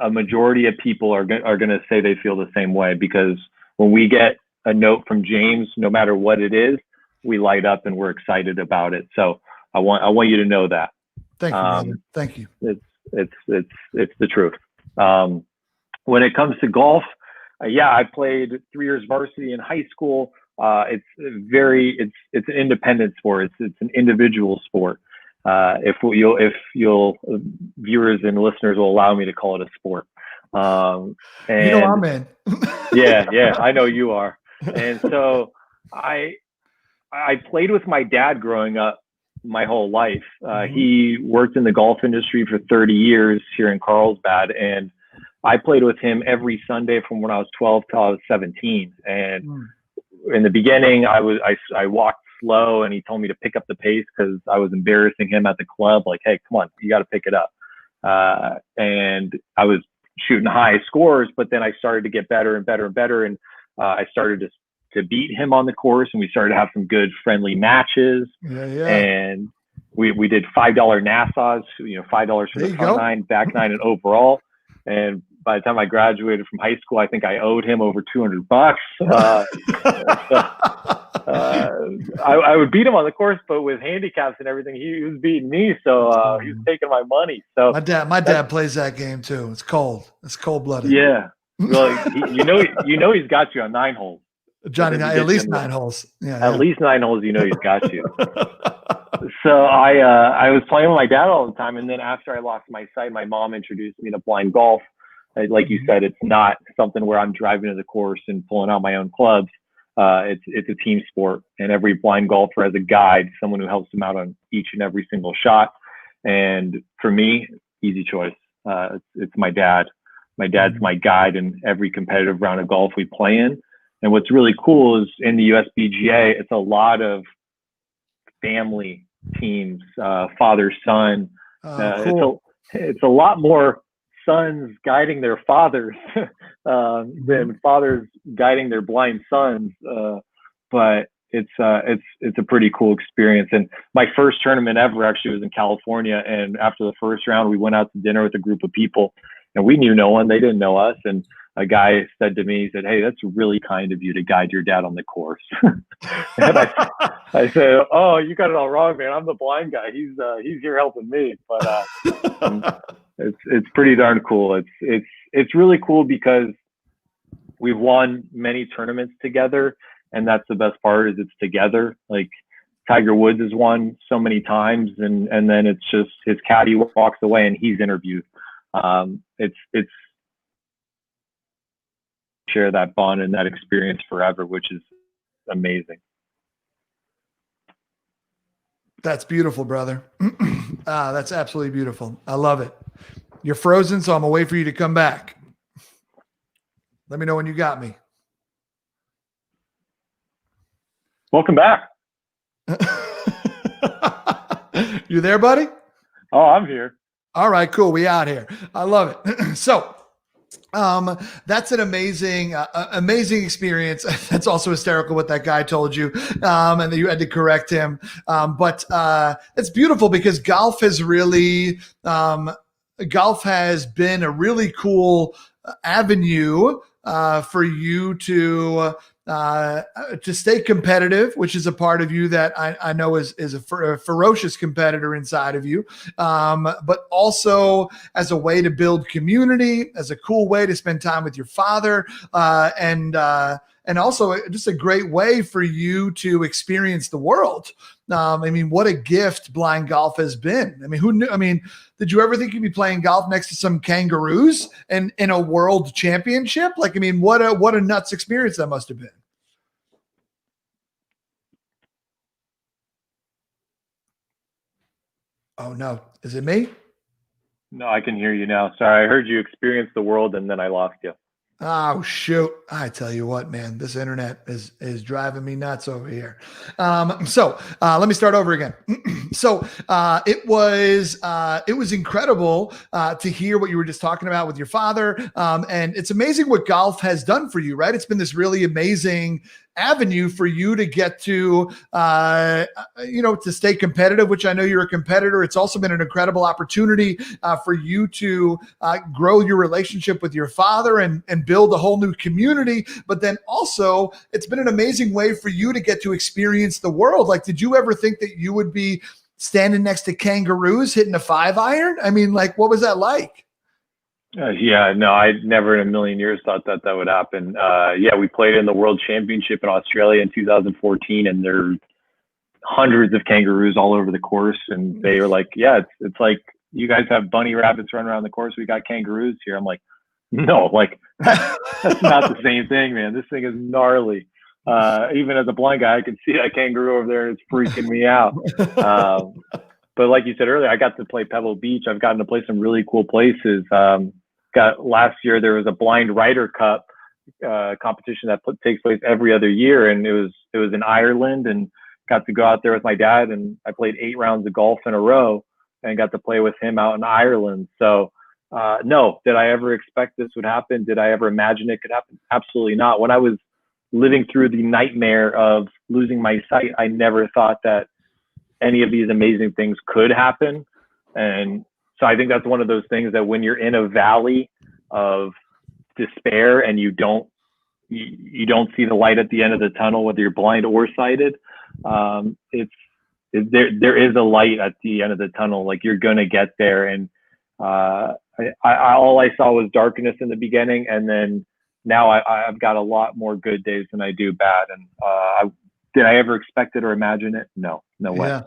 a majority of people are going to say they feel the same way, because when we get a note from James, no matter what it is, we light up and we're excited about it. So I want you to know that. Thank you, brother. Thank you. It's the truth. When it comes to golf, I played 3 years varsity in high school. It's an independent sport. It's an individual sport. If you'll viewers and listeners will allow me to call it a sport. And I'm in. yeah, I know you are. And so I played with my dad growing up my whole life. He worked in the golf industry for 30 years here in Carlsbad, and I played with him every Sunday from when I was 12 till I was 17. And in the beginning, I walked slow, and he told me to pick up the pace because I was embarrassing him at the club. Like, hey, come on, you got to pick it up. And I was shooting high scores, but then I started to get better and better and better. And I started to beat him on the course, and we started to have some good friendly matches. And we did $5 Nassau's, $5 for the front nine, back nine, and overall. And by the time I graduated from high school, I think I owed him over $200. I would beat him on the course, but with handicaps and everything, he was beating me. So he was taking my money. So my dad plays that game too. It's cold. It's cold blooded. Yeah. Well, he's got you on 9 holes. Johnny, at least 9 holes. At least 9 holes, he's got you. So I was playing with my dad all the time, and then after I lost my sight, my mom introduced me to blind golf. Like you said, it's not something where I'm driving to the course and pulling out my own clubs. It's a team sport, and every blind golfer has a guide, someone who helps them out on each and every single shot. And for me, easy choice. It's my dad. My dad's my guide in every competitive round of golf we play in. And what's really cool is in the USPGA, it's a lot of family teams, father, son. Cool. It's a lot more sons guiding their fathers than fathers guiding their blind sons. But it's a pretty cool experience. And my first tournament ever actually was in California. And after the first round, we went out to dinner with a group of people, and we knew no one. They didn't know us. And a guy said to me, he said, "Hey, that's really kind of you to guide your dad on the course." And I said, "Oh, you got it all wrong, man. I'm the blind guy. He's here helping me." But it's pretty darn cool. It's really cool because we've won many tournaments together, and that's the best part, is it's together. Like Tiger Woods has won so many times, and then it's just his caddy walks away and he's interviewed. It's share that bond and that experience forever, which is amazing. That's beautiful, brother. That's absolutely beautiful. I love it. You're frozen, so I'm gonna wait for you to come back. Let me know when you got me. Welcome back. You there, buddy? Oh, I'm here. All right, cool. We out here. I love it. So that's an amazing experience. That's also hysterical what that guy told you, and that you had to correct him. But it's beautiful because golf has been a really cool avenue for you to stay competitive, which is a part of you that I know is a ferocious competitor inside of you, but also as a way to build community, as a cool way to spend time with your father, and and also just a great way for you to experience the world. I mean, what a gift blind golf has been. I mean, who knew? I mean, did you ever think you'd be playing golf next to some kangaroos and in a world championship? Like, I mean, what a nuts experience that must have been. Oh no, is it me? No, I can hear you now. Sorry, I heard you experience the world and then I lost you. Oh shoot! I tell you what, man, this internet is driving me nuts over here. So let me start over again. So it was incredible to hear what you were just talking about with your father, and it's amazing what golf has done for you, right? It's been this really amazing avenue for you to get to, to stay competitive, which I know you're a competitor. It's also been an incredible opportunity for you to grow your relationship with your father and build a whole new community. But then also it's been an amazing way for you to get to experience the world. Like, did you ever think that you would be standing next to kangaroos hitting a 5-iron? I mean, like, what was that like? Yeah, no, I never in a million years thought that would happen. Yeah, we played in the World Championship in Australia in 2014, and there are hundreds of kangaroos all over the course. And they were like, "Yeah, it's like you guys have bunny rabbits running around the course. We got kangaroos here." I'm like, "No, like that's not the same thing, man. This thing is gnarly." Even as a blind guy, I can see that kangaroo over there. It's freaking me out. But like you said earlier, I got to play Pebble Beach. I've gotten to play some really cool places. Last year there was a Blind Ryder Cup competition that takes place every other year, and it was in Ireland, and got to go out there with my dad, and I played 8 rounds of golf in a row, and got to play with him out in Ireland. So no, did I ever expect this would happen? Did I ever imagine it could happen? Absolutely not. When I was living through the nightmare of losing my sight, I never thought that any of these amazing things could happen. And so I think that's one of those things that when you're in a valley of despair and you don't see the light at the end of the tunnel, whether you're blind or sighted, there is a light at the end of the tunnel. Like, you're going to get there. And all I saw was darkness in the beginning. And then now I've got a lot more good days than I do bad. And did I ever expect it or imagine it? No way. Yeah.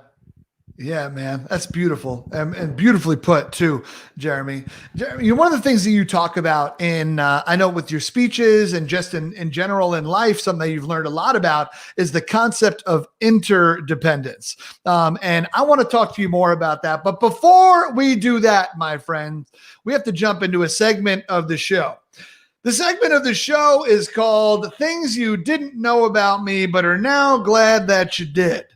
Yeah, man, that's beautiful and beautifully put too, Jeremy. One of the things that you talk about in, I know with your speeches and just in general in life, something that you've learned a lot about is the concept of interdependence. And I want to talk to you more about that. But before we do that, my friend, we have to jump into a segment of the show. The segment of the show is called Things You Didn't Know About Me, but are now glad that you did.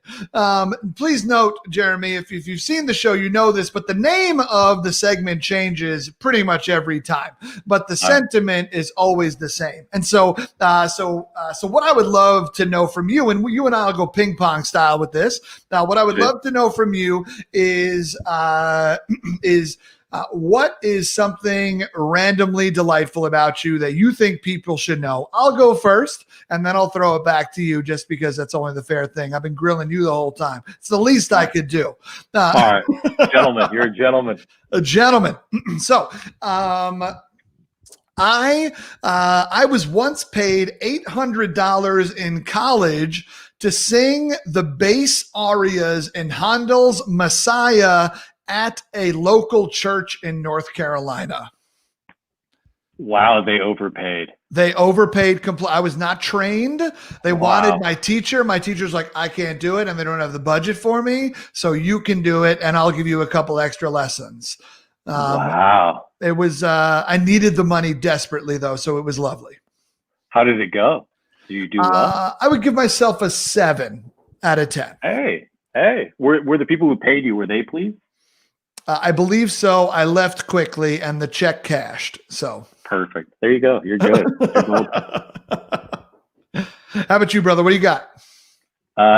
Please note, Jeremy, if you've seen the show, you know this, but the name of the segment changes pretty much every time, but the sentiment is always the same. And so what I would love to know from you, and you and I will go ping pong style with this. What I would love to know from you is what is something randomly delightful about you that you think people should know? I'll go first, and then I'll throw it back to you just because that's only the fair thing. I've been grilling you the whole time. It's the least I could do. All right. Gentlemen, you're a gentleman. A gentleman. So I was once paid $800 in college to sing the bass arias in Handel's Messiah at a local church in North Carolina. Wow, they overpaid. They overpaid. I was not trained. They wanted my teacher. My teacher's like, I can't do it, and they don't have the budget for me, so you can do it, and I'll give you a couple extra lessons. Wow. It was, I needed the money desperately, though, so it was lovely. How did it go? Do you do well? I would give myself a 7 out of 10. Hey. Were the people who paid you, were they pleased? I believe so. I left quickly, and the check cashed. So perfect. There you go. You're good. How about you, brother? What do you got?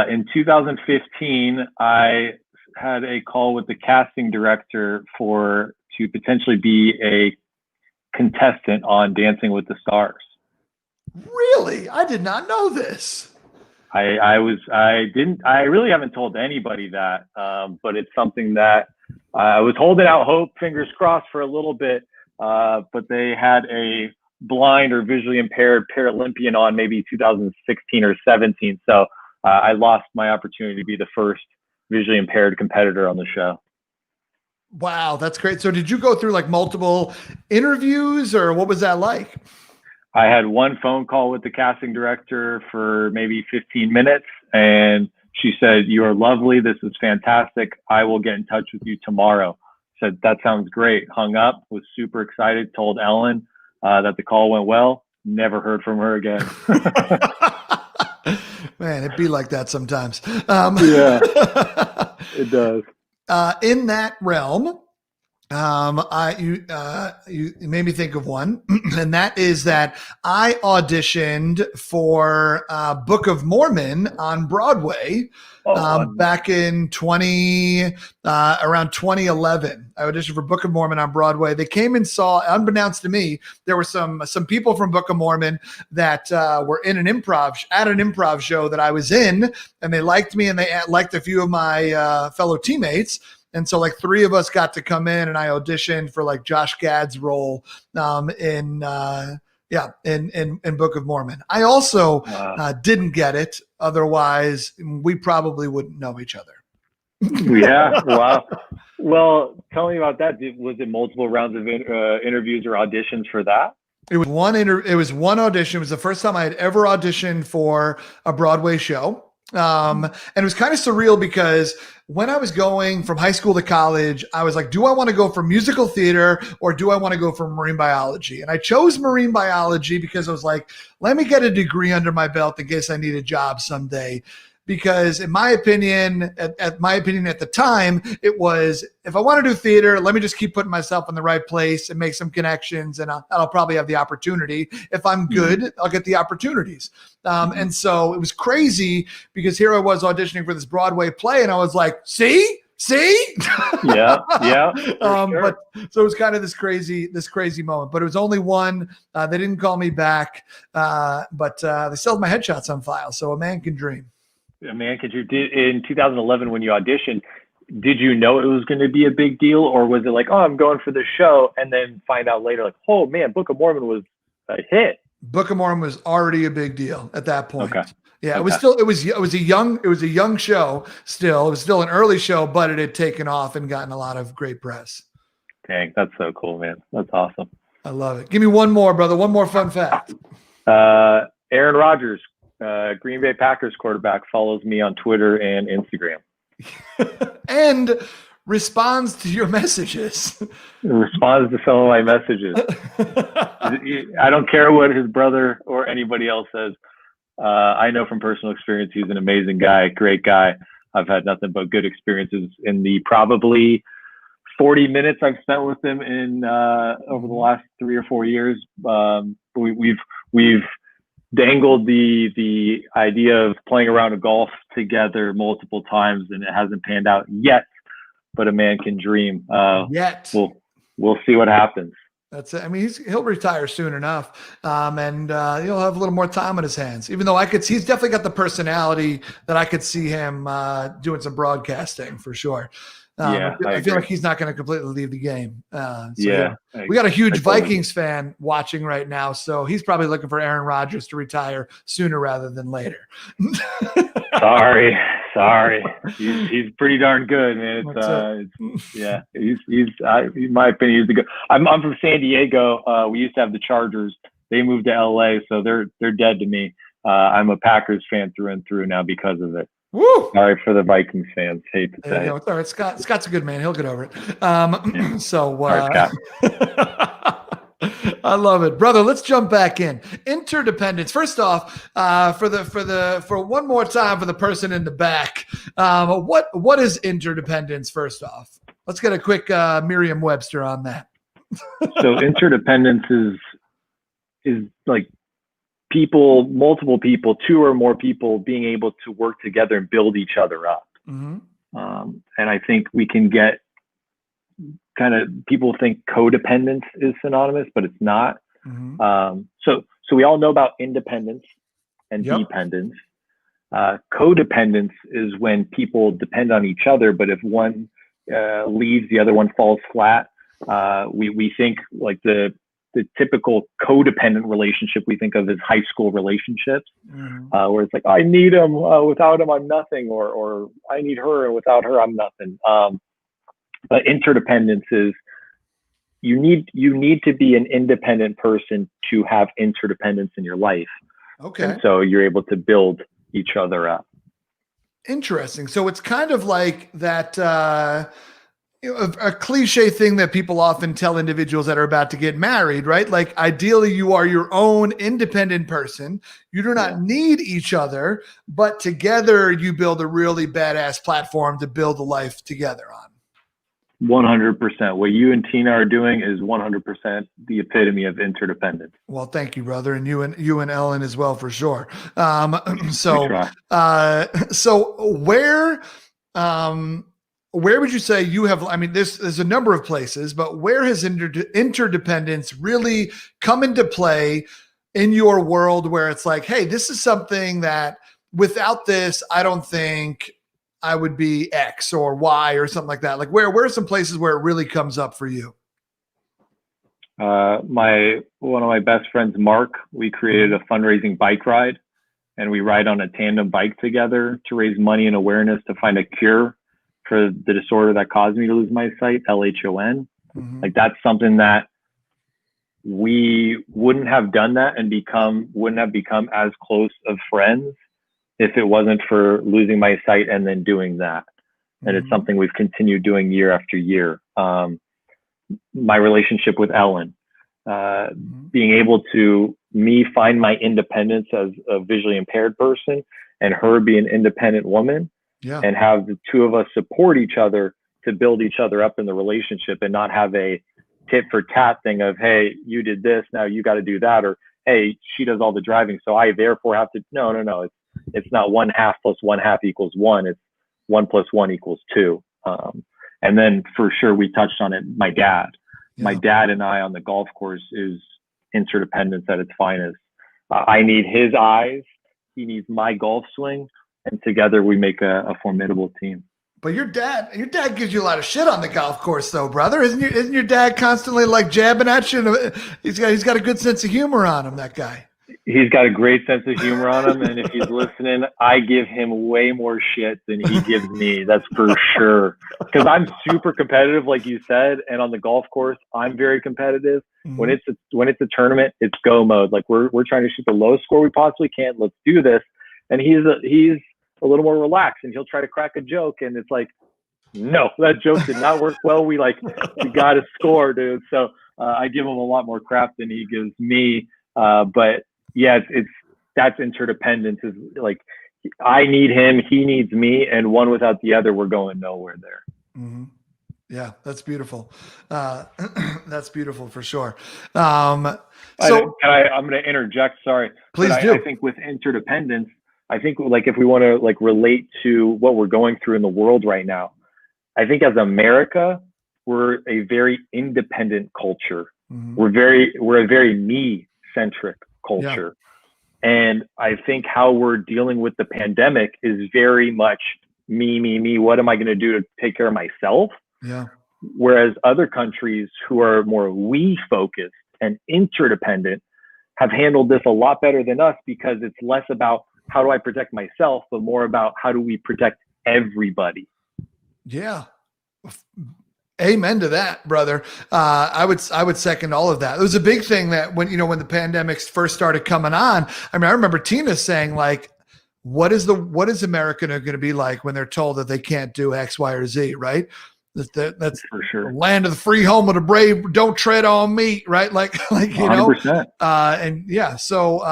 In 2015, I had a call with the casting director to potentially be a contestant on Dancing with the Stars. Really? I did not know this. I really haven't told anybody that, but it's something that I was holding out hope, fingers crossed for a little bit, but they had a blind or visually impaired Paralympian on maybe 2016 or 17. So I lost my opportunity to be the first visually impaired competitor on the show. Wow, that's great. So did you go through like multiple interviews, or what was that like? I had one phone call with the casting director for maybe 15 minutes, and she said, "You are lovely. This is fantastic. I will get in touch with you tomorrow." Said, "That sounds great." Hung up, was super excited, told Ellen that the call went well. Never heard from her again. Man, it'd be like that sometimes. Yeah, it does. In that realm, you made me think of one, and that is that I auditioned for Book of Mormon on Broadway back in around 2011. I auditioned for Book of Mormon on Broadway. They came and saw, unbeknownst to me, there were some people from Book of Mormon that were in an improv show that I was in, and they liked me, and they liked a few of my fellow teammates. And so like 3 of us got to come in, and I auditioned for like Josh Gad's role in Book of Mormon. I also didn't get it. Otherwise, we probably wouldn't know each other. Yeah. Wow. Well, tell me about that. Was it multiple rounds of interviews or auditions for that? It was one audition. It was the first time I had ever auditioned for a Broadway show. And it was kind of surreal because when I was going from high school to college, I was like, do I want to go for musical theater or do I want to go for marine biology? And I chose marine biology because I was like, let me get a degree under my belt in case I need a job someday. Because in my opinion, at the time, it was, if I want to do theater, let me just keep putting myself in the right place and make some connections, and I'll probably have the opportunity. If I'm good, I'll get the opportunities. And so it was crazy because here I was auditioning for this Broadway play, and I was like, see? Yeah. Sure. But so it was kind of this crazy moment, but it was only one. They didn't call me back, but they still have my headshots on file. So a man can dream. Man, in 2011 when you auditioned, did you know it was going to be a big deal, or was it like, oh, I'm going for the show, and then find out later like, oh man, Book of Mormon was a hit? Book of Mormon was already a big deal at that point. Okay. Yeah, it was a young show still. It was still an early show, but it had taken off and gotten a lot of great press. Dang, that's so cool, man. That's awesome. I love it. Give me one more, brother. One more fun fact. Aaron Rodgers, Green Bay Packers quarterback, follows me on Twitter and Instagram. And responds to your messages. Responds to some of my messages. I don't care what his brother or anybody else says. I know from personal experience he's an amazing guy, great guy. I've had nothing but good experiences in the probably 40 minutes I've spent with him in over the last 3 or 4 years. We've dangled the idea of playing a round of golf together multiple times, and it hasn't panned out yet. But a man can dream. Yet we'll see what happens. That's it. I mean, he'll retire soon enough, and he'll have a little more time on his hands. Even though he's definitely got the personality that I could see him doing some broadcasting for sure. I feel like he's not going to completely leave the game. We got a huge Vikings fan watching right now, so he's probably looking for Aaron Rodgers to retire sooner rather than later. Sorry. He's pretty darn good, man. He's in my opinion, he's the good. I'm from San Diego. We used to have the Chargers. They moved to LA, so they're dead to me. I'm a Packers fan through and through now because of it. Woo! Sorry for the Vikings fans. Hate to say it. It's all right. Scott's a good man. He'll get over it. I love it, brother. Let's jump back in. Interdependence. First off, for one more time for the person in the back, what is interdependence? First off, let's get a quick Merriam-Webster on that. So interdependence is like multiple people, 2 or more people being able to work together and build each other up. Mm-hmm. And I think we can get people think codependence is synonymous, but it's not. Mm-hmm. So we all know about independence and dependence. Codependence is when people depend on each other, but if one leaves, the other one falls flat. We think like the the typical codependent relationship we think of as high school relationships, where it's like, I need him, without him I'm nothing, or I need her, and without her I'm nothing. But interdependence is, you need to be an independent person to have interdependence in your life. Okay. And so you're able to build each other up. Interesting. So it's kind of like that, a cliche thing that people often tell individuals that are about to get married, right? Like ideally you are your own independent person. You do not need each other, but together you build a really badass platform to build a life together on. 100%. What you and Tina are doing is 100% the epitome of interdependence. Well, thank you, brother. And you and Ellen as well, for sure. So where would you say you have, I mean, there's a number of places, but where has interdependence really come into play in your world where it's like, hey, this is something that without this, I don't think I would be X or Y or something like that? Like where are some places where it really comes up for you? One of my best friends, Mark, we created a fundraising bike ride, and we ride on a tandem bike together to raise money and awareness to find a cure for the disorder that caused me to lose my sight, LHON. Like that's something that we wouldn't have done that and wouldn't have become as close of friends if it wasn't for losing my sight and then doing that. And it's something we've continued doing year after year. My relationship with Ellen, being able to find my independence as a visually impaired person and her be an independent woman, and have the two of us support each other to build each other up in the relationship, and not have a tit for tat thing of, hey, you did this, now you got to do that, or hey, she does all the driving, so I therefore have to. No. It's not 1/2 + 1/2 = 1. It's 1 + 1 = 2. And then for sure, we touched on it. My dad and I on the golf course is interdependence at its finest. I need his eyes. He needs my golf swing. And together we make a formidable team. But your dad gives you a lot of shit on the golf course though, brother. Isn't your dad constantly like jabbing at you? He's got a good sense of humor on him, that guy. He's got a great sense of humor on him, and if he's listening, I give him way more shit than he gives me. That's for sure. Because I'm super competitive, like you said, and on the golf course, I'm very competitive. When it's a tournament, it's go mode. Like we're trying to shoot the lowest score we possibly can. Let's do this. And he's a little more relaxed, and he'll try to crack a joke, and it's like, no, that joke did not work well. We got to score, dude. So I give him a lot more crap than he gives me. But yeah, that's interdependence. Is like, I need him, he needs me, and one without the other, we're going nowhere there. Yeah, that's beautiful. That's beautiful for sure. I'm going to interject. Sorry, please do. I think with interdependence, I think like if we want to like relate to what we're going through in the world right now, I think as America, we're a very independent culture. We're a very me-centric culture. And I think how we're dealing with the pandemic is very much me. What am I going to do to take care of myself? Whereas other countries who are more we-focused and interdependent have handled this a lot better than us, because it's less about how do I protect myself, but more about how do we protect everybody. Yeah. Amen to that, brother. I would second all of that. It was a big thing that when the pandemics first started coming on, I mean, I remember Tina saying like, what is America going to be like when they're told that they can't do X, Y, or Z, right? That's for sure. The land of the free, home of the brave. Don't tread on me, right? Like 100%. And yeah, so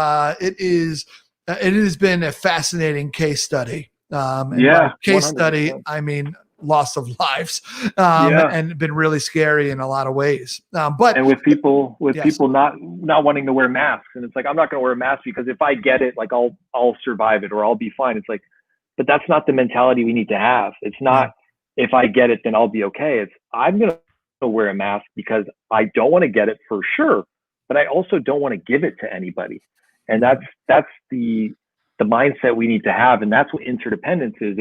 it has been a fascinating case study. Case 100%. Study, I mean, loss of lives, and been really scary in a lot of ways. But with people not wanting to wear masks, and it's like, I'm not going to wear a mask because if I get it, like I'll survive it or I'll be fine. It's like, but that's not the mentality we need to have. It's not if I get it, then I'll be okay. It's I'm going to wear a mask because I don't want to get it for sure, but I also don't want to give it to anybody. And that's the mindset we need to have, and that's what interdependence is.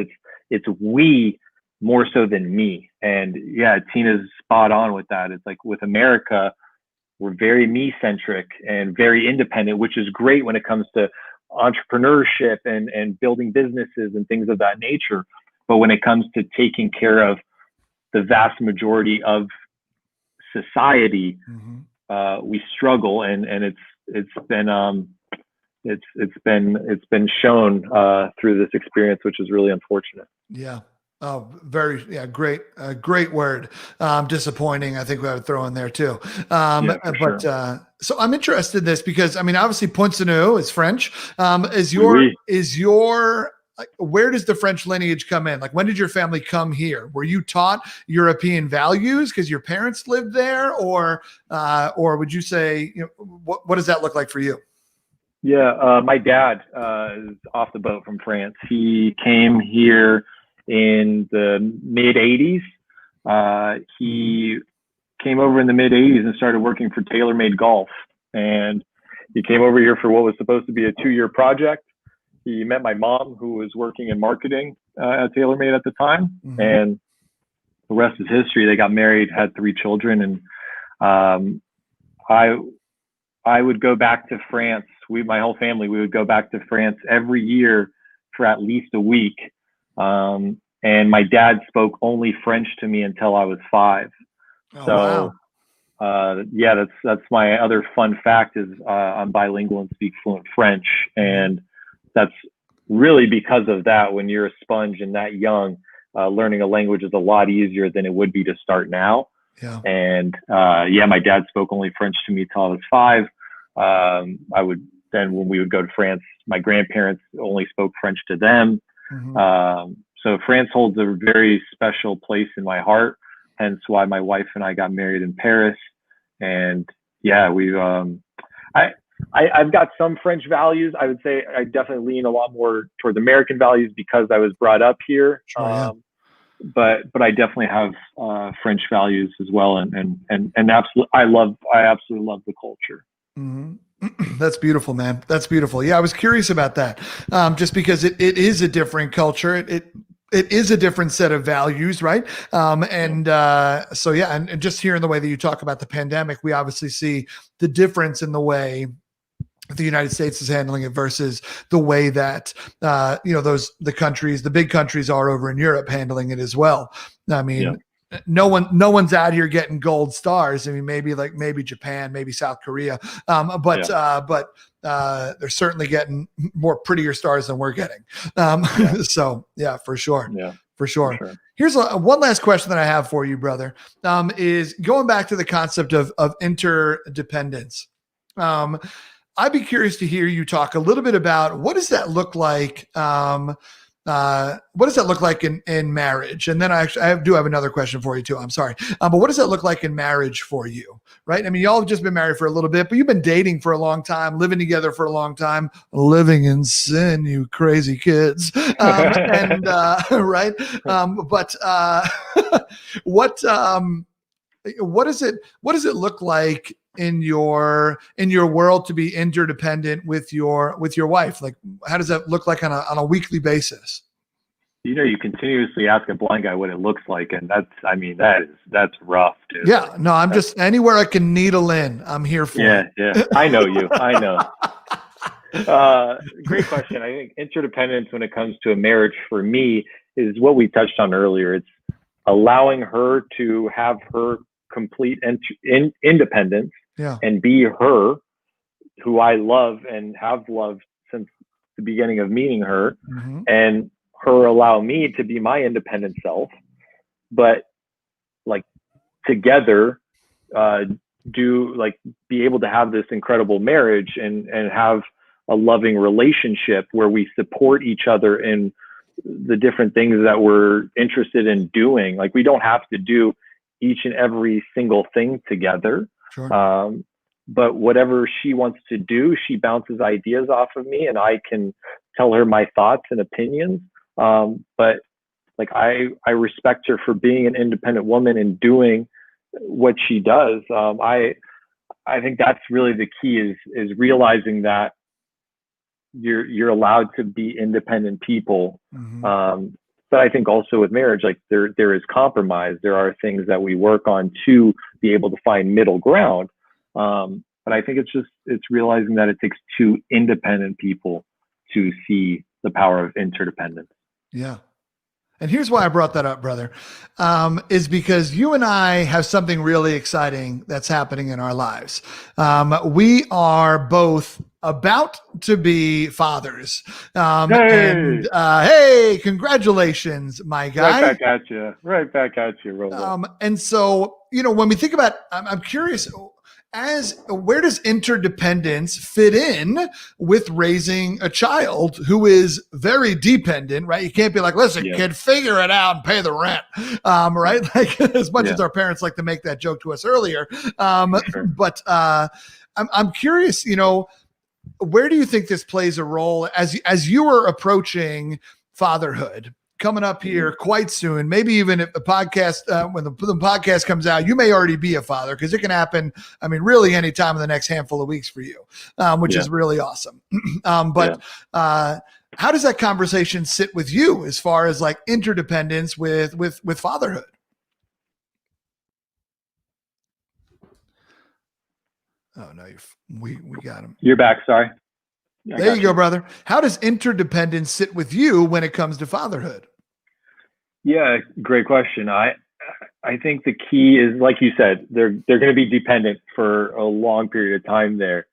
It's we more so than me. And yeah, Tina's spot on with that. It's like with America, we're very me-centric and very independent, which is great when it comes to entrepreneurship and building businesses and things of that nature. But when it comes to taking care of the vast majority of society, we struggle, and it's been shown through this experience, which is really unfortunate. Yeah. Oh, great, great word. Disappointing, I think we would throw in there too. But sure. So I'm interested in this because, I mean, obviously Poinsenneau is French. Where does the French lineage come in? Like, when did your family come here? Were you taught European values because your parents lived there, or would you say, what does that look like for you? Yeah, my dad is off the boat from France. He came here in the mid 80s. He came over in the mid 80s and started working for TaylorMade Golf. And he came over here for what was supposed to be a 2-year project. He met my mom, who was working in marketing at TaylorMade at the time. And the rest is history. They got married, had 3 children. And I would go back to France. My whole family, we would go back to France every year for at least a week. And my dad spoke only French to me until I was 5. Wow. That's my other fun fact is I'm bilingual and speak fluent French. And that's really because of that. When you're a sponge and that young, learning a language is a lot easier than it would be to start now. Yeah. And my dad spoke only French to me till I was 5. When we would go to France, my grandparents only spoke French to them. So France holds a very special place in my heart, hence why my wife and I got married in Paris. And I've got some French values. I would say I definitely lean a lot more toward American values because I was brought up here. Sure, but I definitely have French values as well, and absolutely, I absolutely love the culture. That's beautiful, man. That's beautiful. Yeah, I was curious about that, just because it is a different culture. It is a different set of values, right? And just hearing the way that you talk about the pandemic, we obviously see the difference in the way the United States is handling it versus the way that the big countries are over in Europe handling it as well. I mean, no one's out here getting gold stars. I mean, maybe Japan, maybe South Korea, but they're certainly getting more prettier stars than we're getting. So yeah, for sure. Yeah, for sure. Here's one last question that I have for you, brother. Is going back to the concept of interdependence. I'd be curious to hear you talk a little bit about what does that look like? What does that look like in marriage? And then I do have another question for you too. I'm sorry. But what does that look like in marriage for you? Right. I mean, y'all have just been married for a little bit, but you've been dating for a long time, living together for a long time, living in sin, you crazy kids. Right. What does it look like in your world to be interdependent with your wife? Like, how does that look like on a weekly basis? You continuously ask a blind guy what it looks like, and that's rough, dude. Yeah, no, I'm just anywhere I can needle in, I'm here for it. Yeah. I know you. I know. Great question. I think interdependence when it comes to a marriage for me is what we touched on earlier. It's allowing her to have her complete independence and be her, who I love and have loved since the beginning of meeting her, and her allow me to be my independent self, but like together be able to have this incredible marriage and have a loving relationship where we support each other in the different things that we're interested in doing. Like, we don't have to do each and every single thing together. Sure. But whatever she wants to do, she bounces ideas off of me and I can tell her my thoughts and opinions. But like, I respect her for being an independent woman and doing what she does. I think that's really the key is realizing that you're allowed to be independent people. But I think also with marriage, like there is compromise. There are things that we work on to be able to find middle ground. But I think it's realizing that it takes two independent people to see the power of interdependence. Yeah. And here's why I brought that up, brother, is because you and I have something really exciting that's happening in our lives. We are both about to be fathers. And hey, congratulations, my guy. Right back at you, Robo. And so, when we think about, I'm curious, where does interdependence fit in with raising a child who is very dependent, right? You can't be like, listen, kid, figure it out and pay the rent, right? Like as much as our parents like to make that joke to us earlier. But I'm curious, where do you think this plays a role as you are approaching fatherhood? Coming up here quite soon, maybe even if the podcast, when the podcast comes out, you may already be a father because it can happen. I mean, really any time in the next handful of weeks for you, which is really awesome. But how does that conversation sit with you as far as like interdependence with fatherhood? Oh no, we got him. You're back. Sorry. There you go, brother. How does interdependence sit with you when it comes to fatherhood? Yeah, great question. I think the key is, like you said, they're going to be dependent for a long period of time there,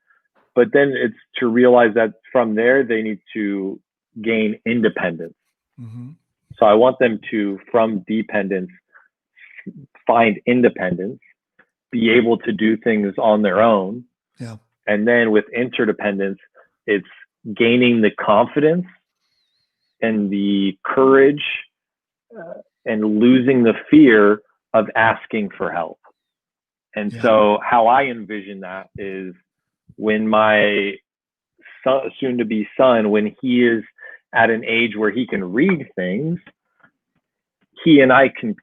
but then it's to realize that from there they need to gain independence. Mm-hmm. So I want them to, from dependence, find independence, be able to do things on their own. Yeah. And then with interdependence, it's gaining the confidence and the courage and losing the fear of asking for help. And so how I envision that is when my soon-to-be son, when he is at an age where he can read things, he and I can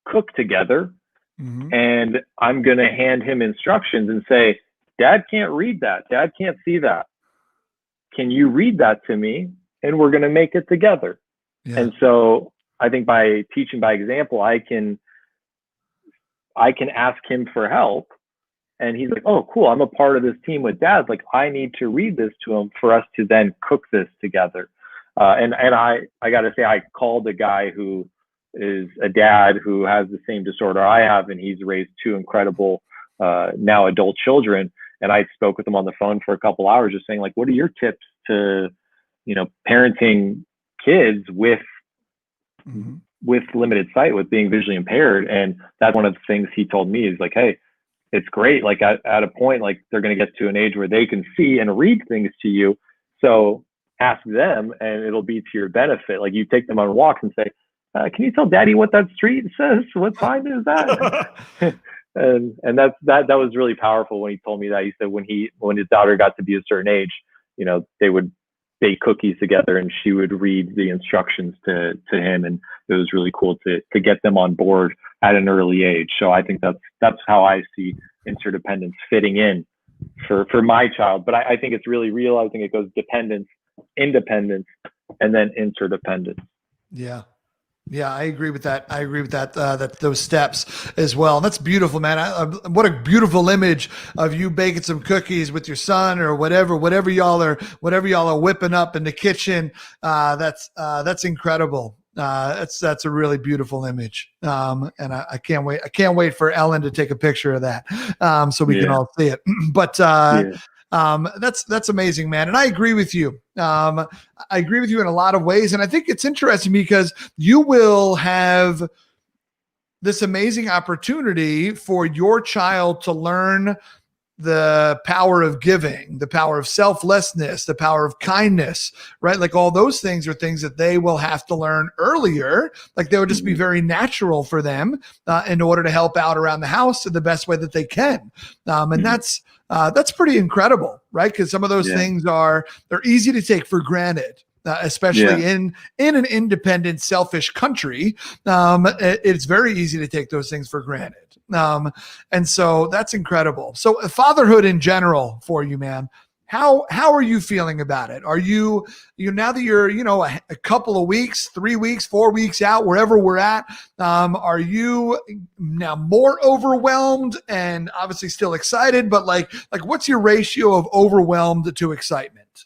cook together. Mm-hmm. And I'm going to hand him instructions and say, Dad can't read that. Dad can't see that. Can you read that to me? And we're going to make it together. Yeah. And so I think by teaching by example, I can ask him for help. And he's like, oh, cool. I'm a part of this team with Dad. Like, I need to read this to him for us to then cook this together. And I got to say, I called a guy who is a dad who has the same disorder I have, and he's raised two incredible now adult children. And I spoke with him on the phone for a couple hours, just saying, like, what are your tips to, parenting kids with limited sight, with being visually impaired? And that's one of the things he told me is like, hey, it's great. Like at a point, like they're going to get to an age where they can see and read things to you. So ask them, and it'll be to your benefit. Like you take them on walks and say, can you tell Daddy what that street says? What sign is that? and that was really powerful when he told me that. He said when his daughter got to be a certain age, they would bake cookies together and she would read the instructions to him. And it was really cool to get them on board at an early age. So I think that's how I see interdependence fitting in for my child. But I think it's really realizing it goes dependence, independence, and then interdependence. Yeah. Yeah, I agree with that. That those steps as well. And that's beautiful, man. What a beautiful image of you baking some cookies with your son or whatever y'all are whipping up in the kitchen. That's incredible. That's a really beautiful image. And I can't wait. I can't wait for Ellen to take a picture of that. So we can all see it. But that's amazing, man. And I agree with you. I agree with you in a lot of ways. And I think it's interesting because you will have this amazing opportunity for your child to learn the power of giving, the power of selflessness, the power of kindness, right? Like all those things are things that they will have to learn earlier. Like they would just be very natural for them in order to help out around the house in the best way that they can. And that's pretty incredible, right? Because some of those things they're easy to take for granted. Especially in an independent, selfish country, it's very easy to take those things for granted. And so that's incredible. So fatherhood in general for you, man, How are you feeling about it? Are you now that you're a couple of weeks, 3 weeks, 4 weeks out, wherever we're at? Are you now more overwhelmed and obviously still excited? But like what's your ratio of overwhelmed to excitement?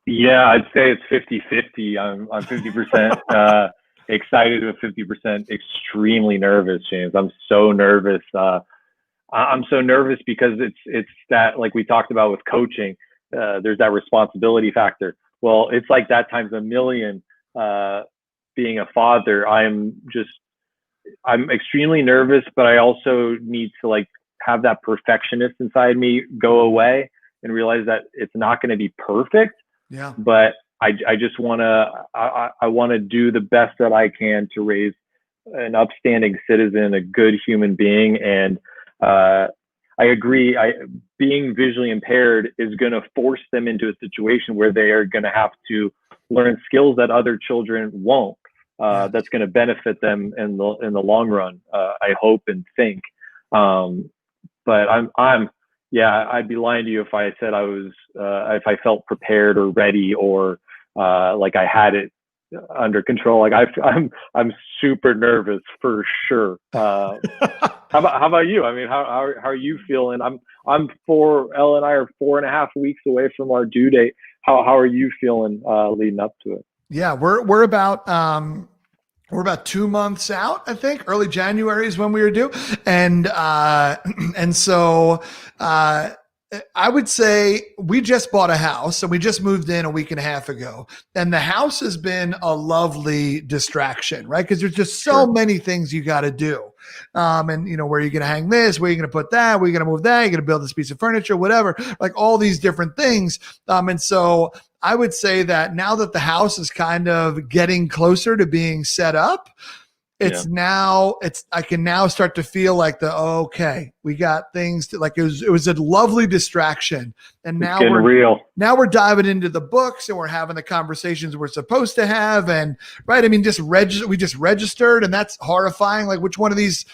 Yeah, I'd say it's 50-50. I'm 50% excited with 50% extremely nervous, James. I'm so nervous. I'm so nervous because it's that, like we talked about with coaching, there's that responsibility factor. Well, it's like that times a million. Being a father, I'm extremely nervous, but I also need to like have that perfectionist inside me go away and realize that it's not going to be perfect. Yeah. But I just want to do the best that I can to raise an upstanding citizen, a good human being. And I agree. Being visually impaired is going to force them into a situation where they are going to have to learn skills that other children won't. That's going to benefit them in the long run. I hope and think. But I'd be lying to you if I said if I felt prepared or ready or like I had it under control. Like I'm super nervous for sure. How about you? I mean, how are you feeling? Ella and I are 4.5 weeks away from our due date. How are you feeling leading up to it? Yeah, we're about 2 months out, I think. Early January is when we were due. And so I would say we just bought a house and we just moved in a week and a half ago. And the house has been a lovely distraction, right? Because there's just so many things you got to do. And where are you going to hang this? Where are you going to put that? Where are you going to move that? You're going to build this piece of furniture, whatever, like all these different things. And so I would say that now that the house is kind of getting closer to being set up, I can now start to feel like okay, we got things to, like, it was a lovely distraction. And now we're diving into the books and we're having the conversations we're supposed to have. And right. I mean, we just registered, and that's horrifying. Like which one of these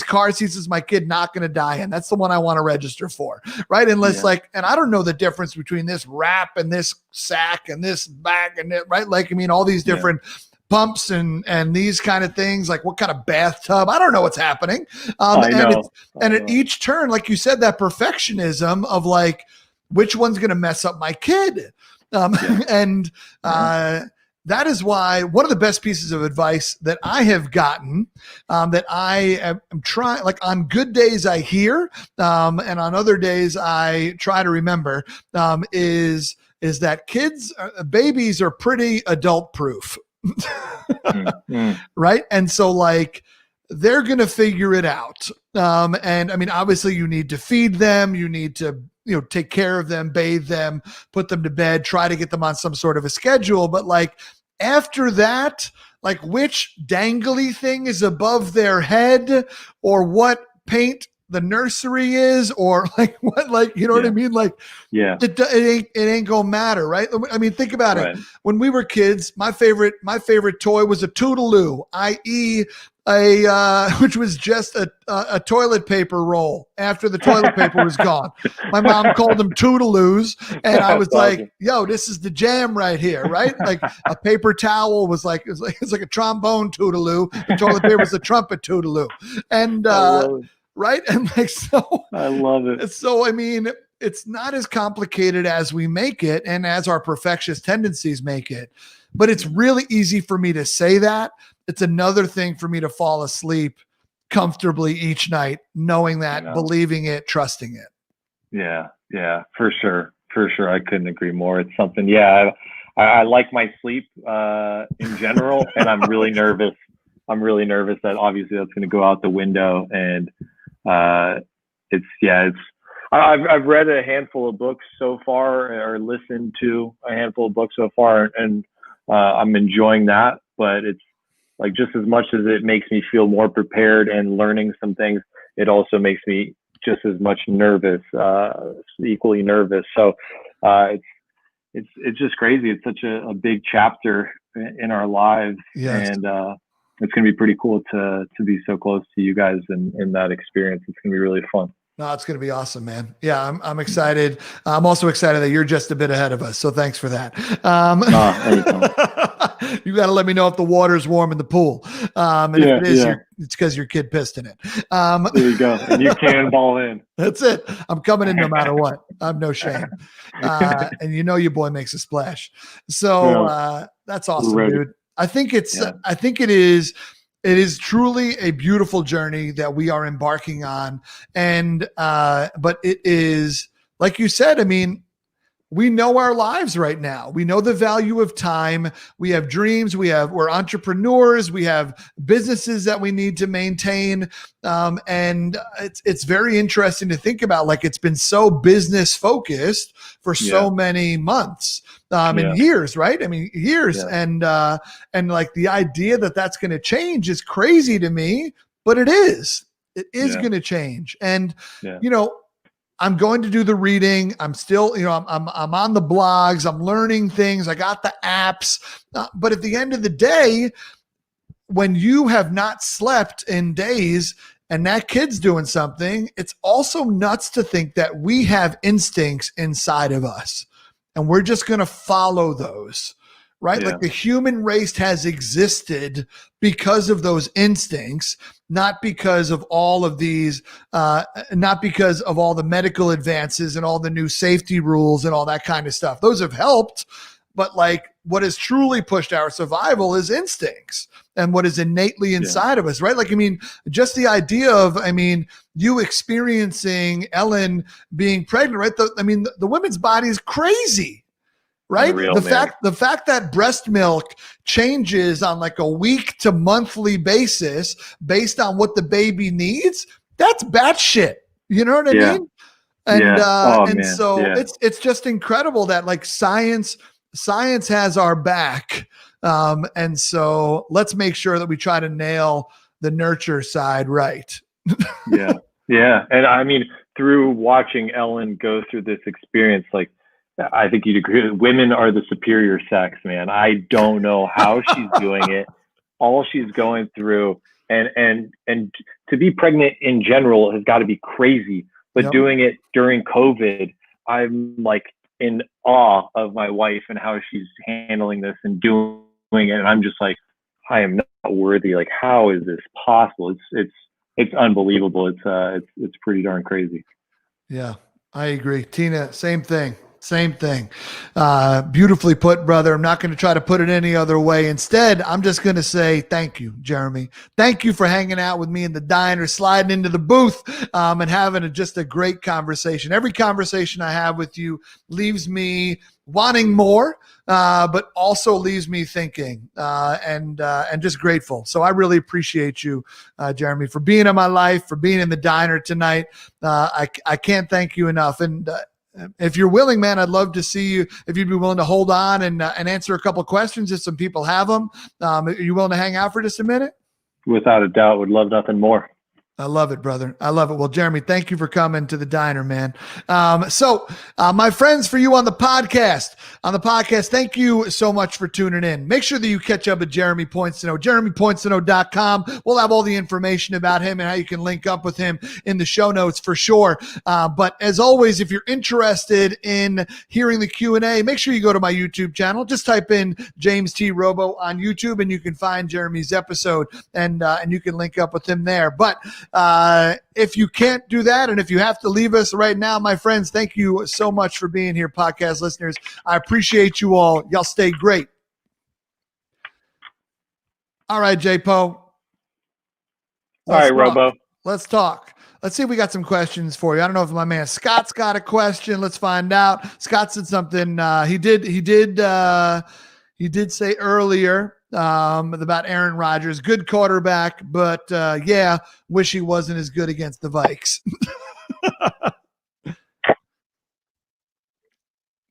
car seats is my kid not going to die in? That's the one I want to register for. Right. Unless and I don't know the difference between this wrap and this sack and this bag and it, right. Like, I mean, all these different pumps and these kind of things, like what kind of bathtub, I don't know what's happening. And at each turn, like you said, that perfectionism of like, which one's going to mess up my kid? That is why one of the best pieces of advice that I have gotten, that I am trying, like on good days I hear, and on other days I try to remember, is that babies are pretty adult proof. Right. And so like they're going to figure it out. And I mean, obviously you need to feed them, you need to, take care of them, bathe them, put them to bed, try to get them on some sort of a schedule. But like after that, like which dangly thing is above their head, or what paint the nursery is, or like what, like, what I mean? Like, it ain't gonna matter. Right. I mean, think about it. When we were kids, my favorite toy was a Toodaloo, i.e. which was just a toilet paper roll after the toilet paper was gone. My mom called them Toodaloos, and I was like, yo, this is the jam right here, right? Like a paper towel was like, it's like a trombone Toodaloo. The toilet paper was a trumpet Toodaloo. And right. And like, so I love it. So, I mean, it's not as complicated as we make it and as our perfectionist tendencies make it, but it's really easy for me to say that. It's another thing for me to fall asleep comfortably each night, knowing that, believing it, trusting it. Yeah, for sure. I couldn't agree more. It's something, I like my sleep in general, and I'm really nervous. That obviously that's going to go out the window. And I've read a handful of books so far, or listened to a handful of books so far, and I'm enjoying that. But it's like, just as much as it makes me feel more prepared and learning some things, it also makes me just as much nervous, equally nervous. So it's just crazy. It's such a big chapter in our lives. And it's going to be pretty cool to be so close to you guys in that experience. It's going to be really fun. No, it's going to be awesome, man. Yeah, I'm excited. I'm also excited that you're just a bit ahead of us. So thanks for that. You got to let me know if the water's warm in the pool. And if it is, it's because your kid pissed in it. There you go. And you cannonball in. That's it. I'm coming in no matter what. I'm no shame. And you know your boy makes a splash. So that's awesome, dude. I think it is truly a beautiful journey that we are embarking on. And but it is, like you said, I mean, we know our lives right now. We know the value of time. We have dreams. We're entrepreneurs. We have businesses that we need to maintain. And it's very interesting to think about. Like, it's been so business focused for so many months, and years, right? I mean, years. And like the idea that that's going to change is crazy to me, but it is going to change. And, you know, I'm going to do the reading. I'm still, you know, I'm on the blogs. I'm learning things. I got the apps. But at the end of the day, when you have not slept in days and that kid's doing something, it's also nuts to think that we have instincts inside of us and we're just going to follow those. Right? Like the human race has existed because of those instincts, not because of all of these, not because of all the medical advances and all the new safety rules and all that kind of stuff. Those have helped, but like what has truly pushed our survival is instincts and what is innately inside of us, right? Like, I mean, just the idea of, I mean, you experiencing Ellen being pregnant, right? The women's body is crazy. Right. Unreal, the fact that breast milk changes on like a week to monthly basis based on what the baby needs, that's batshit. You know what I mean? And so it's just incredible that like science has our back. And so let's make sure that we try to nail the nurture side right. Yeah. And I mean, through watching Ellen go through this experience, like, I think you'd agree. Women are the superior sex, man. I don't know how she's doing it. All she's going through, and to be pregnant in general has got to be crazy. But doing it during COVID, I'm like in awe of my wife and how she's handling this and doing it. And I'm just like, I am not worthy. Like, how is this possible? It's unbelievable. It's pretty darn crazy. Yeah, I agree. Tina, same thing. Beautifully put, brother. I'm not going to try to put it any other way. Instead, I'm just going to say thank you, Jeremy. Thank you for hanging out with me in the diner, sliding into the booth, and having just a great conversation. Every conversation I have with you leaves me wanting more, but also leaves me thinking and just grateful. So I really appreciate you, Jeremy, for being in my life, for being in the diner tonight. I can't thank you enough. And if you're willing, man, I'd love to see you. If you'd be willing to hold on and answer a couple of questions, if some people have them, are you willing to hang out for just a minute? Without a doubt, would love nothing more. I love it, brother. I love it. Well, Jeremy, thank you for coming to the diner, man. So my friends, for you on the podcast, thank you so much for tuning in. Make sure that you catch up with Jeremy Poinsenneau, jeremypoinsenneau.com. We'll have all the information about him and how you can link up with him in the show notes for sure. But as always, if you're interested in hearing the Q&A, make sure you go to my YouTube channel. Just type in James T. Robo on YouTube and you can find Jeremy's episode and you can link up with him there. But if you can't do that, and if you have to leave us right now, my friends, thank you so much for being here, podcast listeners. I appreciate you all. Y'all stay great. All right, J-Po. All right, Robo. Let's talk. Let's see if we got some questions for you. I don't know if my man Scott's got a question. Let's find out. Scott said something. He did say earlier about Aaron Rodgers, good quarterback, but wish he wasn't as good against the Vikes.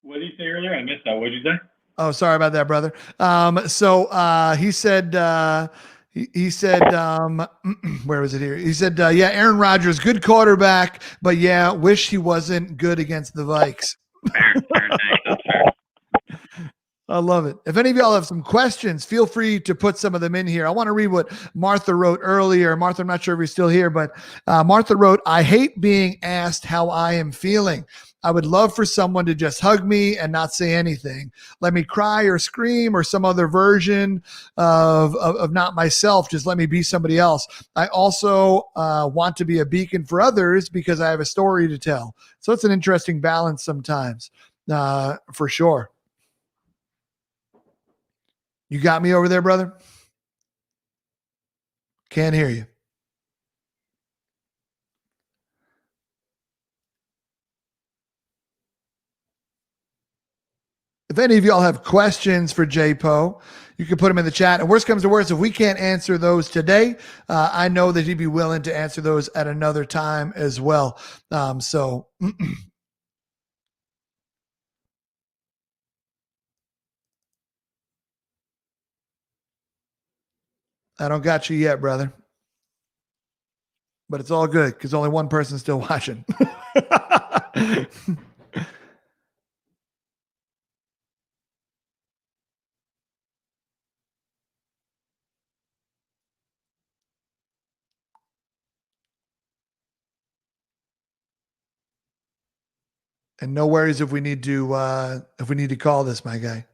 What did you say earlier? I missed that. What did you say? Oh, sorry about that, brother. He said, where was it here? He said, Aaron Rodgers, good quarterback, but wish he wasn't good against the Vikes. Fair take. That's fair. I love it. If any of y'all have some questions, feel free to put some of them in here. I want to read what Martha wrote earlier. Martha, I'm not sure if you're still here, but Martha wrote, I hate being asked how I am feeling. I would love for someone to just hug me and not say anything. Let me cry or scream or some other version of not myself. Just let me be somebody else. I also want to be a beacon for others because I have a story to tell. So it's an interesting balance sometimes, for sure. You got me over there, brother? Can't hear you. If any of y'all have questions for JPO, you can put them in the chat. And worst comes to worst, if we can't answer those today, I know that he'd be willing to answer those at another time as well. So I don't got you yet, brother. But it's all good because only one person's still watching. And no worries if we need to call this, my guy.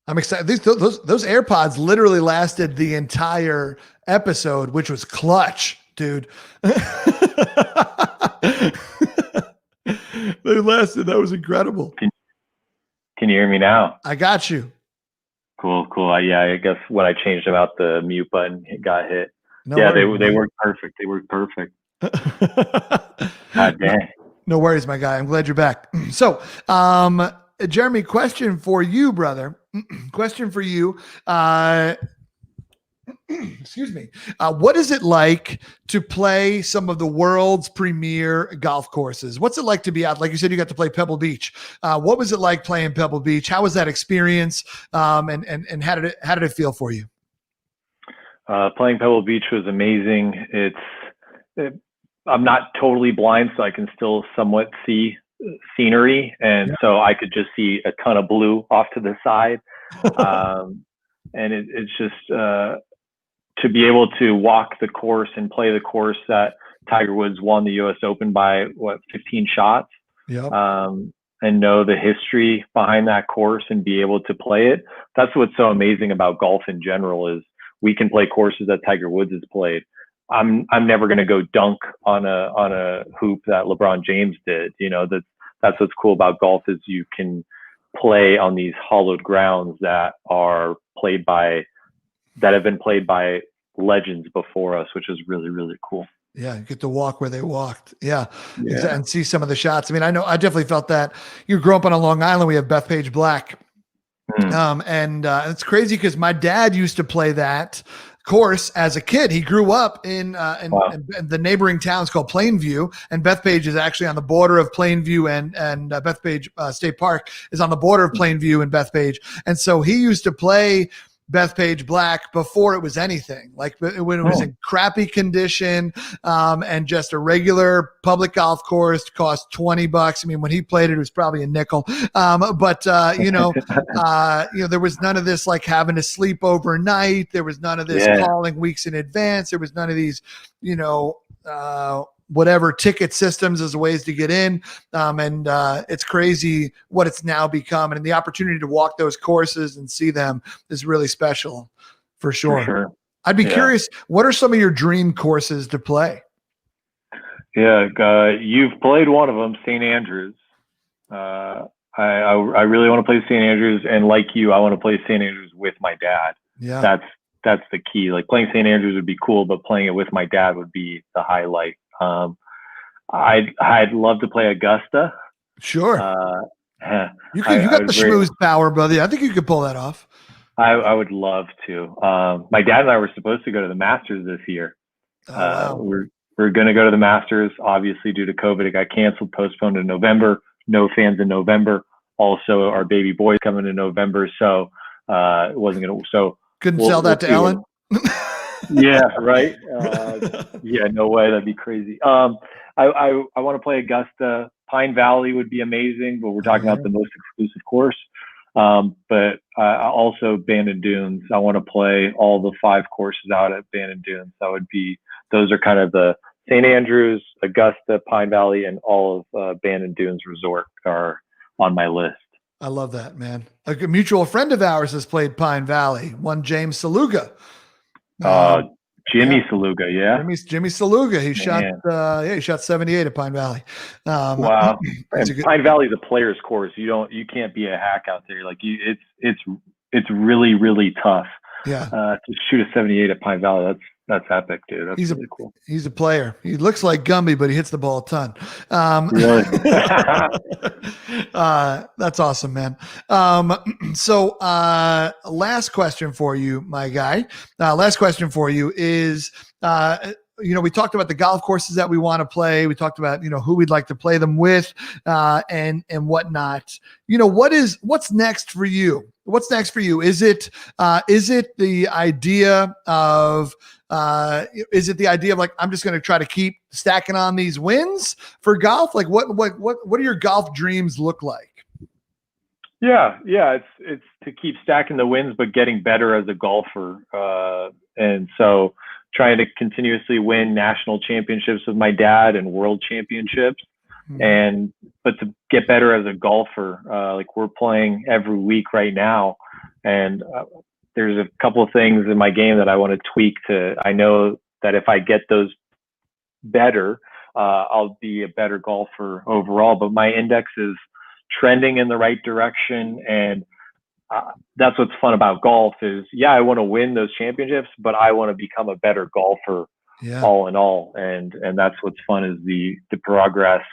I'm excited. Those AirPods literally lasted the entire episode, which was clutch, dude. They lasted. That was incredible. Can you hear me now? I got you. Cool. Yeah, I guess when I changed them out, the mute button got hit. No yeah, worries, they work perfect. They work perfect. God dang. No worries, my guy. I'm glad you're back. So, Jeremy, question for you, brother. Question for you. Excuse me. What is it like to play some of the world's premier golf courses? What's it like to be out? Like you said, you got to play Pebble Beach. What was it like playing Pebble Beach? How was that experience? And how did it feel for you? Playing Pebble Beach was amazing. I'm not totally blind, so I can still somewhat see scenery, and so I could just see a ton of blue off to the side. And it's just to be able to walk the course and play the course that Tiger Woods won the U.S. Open by 15 shots. Yep. And know the history behind that course and be able to play it. That's what's so amazing about golf in general, is we can play courses that Tiger Woods has played. I'm never going to go dunk on a hoop that LeBron James did. You know, that's what's cool about golf, is you can play on these hollowed grounds that have been played by legends before us, which is really, really cool. Yeah, you get to walk where they walked. Yeah. And see some of the shots. I mean, I know I definitely felt that. You grew up on a Long Island. We have Bethpage Black. And it's crazy because my dad used to play that course as a kid. He grew up in the neighboring towns called Plainview, and Bethpage is actually on the border of Plainview, and Bethpage State Park is on the border of Plainview and Bethpage. And so he used to play Bethpage Black before it was anything, like when it was in crappy condition, and just a regular public golf course cost $20. I mean, when he played it was probably a nickel. But there was none of this like having to sleep overnight. There was none of this calling weeks in advance. There was none of these, whatever ticket systems as ways to get in. And it's crazy what it's now become. And the opportunity to walk those courses and see them is really special for sure. For sure. I'd be curious, what are some of your dream courses to play? Yeah. You've played one of them, St. Andrews. I really want to play St. Andrews. And like you, I want to play St. Andrews with my dad. Yeah. That's the key. Like playing St. Andrews would be cool, but playing it with my dad would be the highlight. I'd love to play Augusta. Sure. You got the schmooze power, brother. I think you could pull that off. I would love to. My dad and I were supposed to go to the Masters this year. Wow. We're going to go to the Masters. Obviously, due to COVID, it got canceled, postponed in November. No fans in November. Also, our baby boy's coming in November, so it wasn't going to. So couldn't sell that to Ellen. Yeah, right. Yeah, no way. That'd be crazy. I want to play Augusta. Pine Valley would be amazing, but we're Oh, talking yeah. about the most exclusive course. But also Bandon Dunes. I want to play all the 5 courses out at Bandon Dunes. Those are kind of the St. Andrews, Augusta, Pine Valley, and all of Bandon Dunes Resort are on my list. I love that, man. A mutual friend of ours has played Pine Valley, one James Saluga. Uh, Yeah. Jimmy Saluga, yeah, Jimmy Saluga. man. He shot 78 at Pine Valley. Wow. He's And a good, Pine Valley's a player's course. You can't be a hack out there. Like it's really, really tough. yeah. To shoot a 78 at Pine Valley, that's epic, dude. That's really cool. He's a player. He looks like Gumby, but he hits the ball a ton. Really? That's awesome, man. So last question for you, my guy. Last question for you is, we talked about the golf courses that we want to play. We talked about, who we'd like to play them with, and whatnot. What's next for you? What's next for you? Is it the idea of like, I'm just going to try to keep stacking on these wins for golf? Like what do your golf dreams look like? Yeah. It's to keep stacking the wins, but getting better as a golfer. And so trying to continuously win national championships with my dad and world championships. But to get better as a golfer, like we're playing every week right now. And there's a couple of things in my game that I want to tweak I know that if I get those better, I'll be a better golfer overall, but my index is trending in the right direction. And that's what's fun about golf is, I want to win those championships, but I want to become a better golfer all in all. And that's what's fun is the progress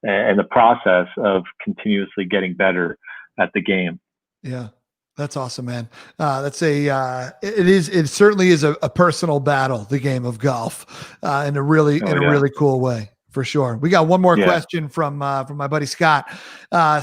and the process of continuously getting better at the game. Yeah. That's awesome, man. It certainly is a personal battle, the game of golf, in a really cool way, for sure. We got one more question from my buddy Scott.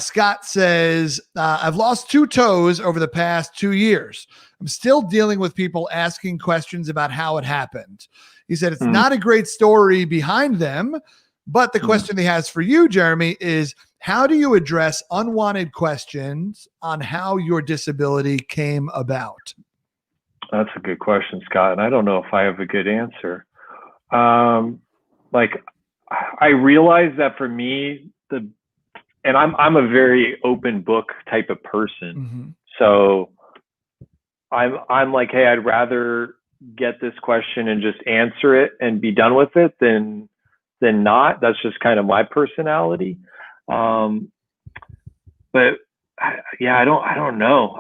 Scott says, I've lost 2 toes over the past 2 years. I'm still dealing with people asking questions about how it happened. He said, it's not a great story behind them, but the question he has for you, Jeremy, is, how do you address unwanted questions on how your disability came about? That's a good question, Scott. And I don't know if I have a good answer. Like I realize that for me, and I'm a very open book type of person. So I'm like, hey, I'd rather get this question and just answer it and be done with it than not. That's just kind of my personality. But I don't know.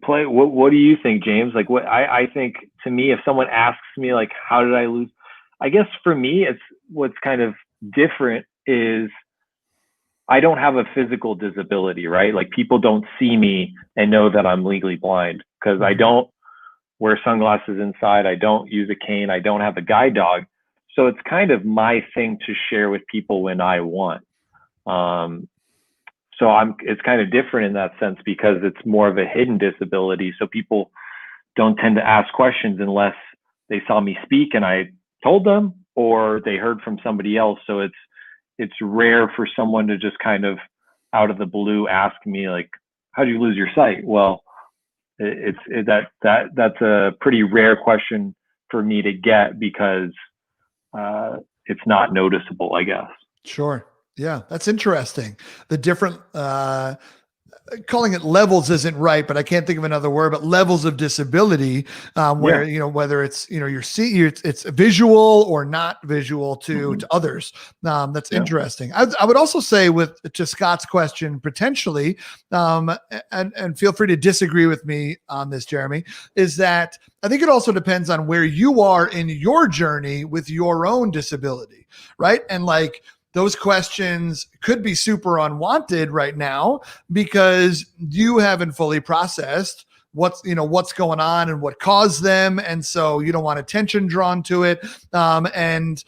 What do you think, James? Like I think, to me, if someone asks me like, how did I lose? I guess for me, it's what's kind of different is I don't have a physical disability, right? Like people don't see me and know that I'm legally blind because I don't wear sunglasses inside. I don't use a cane. I don't have a guide dog. So it's kind of my thing to share with people when I want. It's kind of different in that sense because it's more of a hidden disability. So people don't tend to ask questions unless they saw me speak and I told them, or they heard from somebody else. So it's rare for someone to just kind of out of the blue ask me like, how do you lose your sight? Well, that's a pretty rare question for me to get because it's not noticeable, I guess. Sure. Yeah, that's interesting. The different, calling it levels isn't right, but I can't think of another word, but levels of disability, where, whether it's, it's visual or not visual to others. That's interesting. I would also say to Scott's question, potentially, and feel free to disagree with me on this, Jeremy, is that I think it also depends on where you are in your journey with your own disability, right? And like, those questions could be super unwanted right now because you haven't fully processed what's going on and what caused them. And so you don't want attention drawn to it. And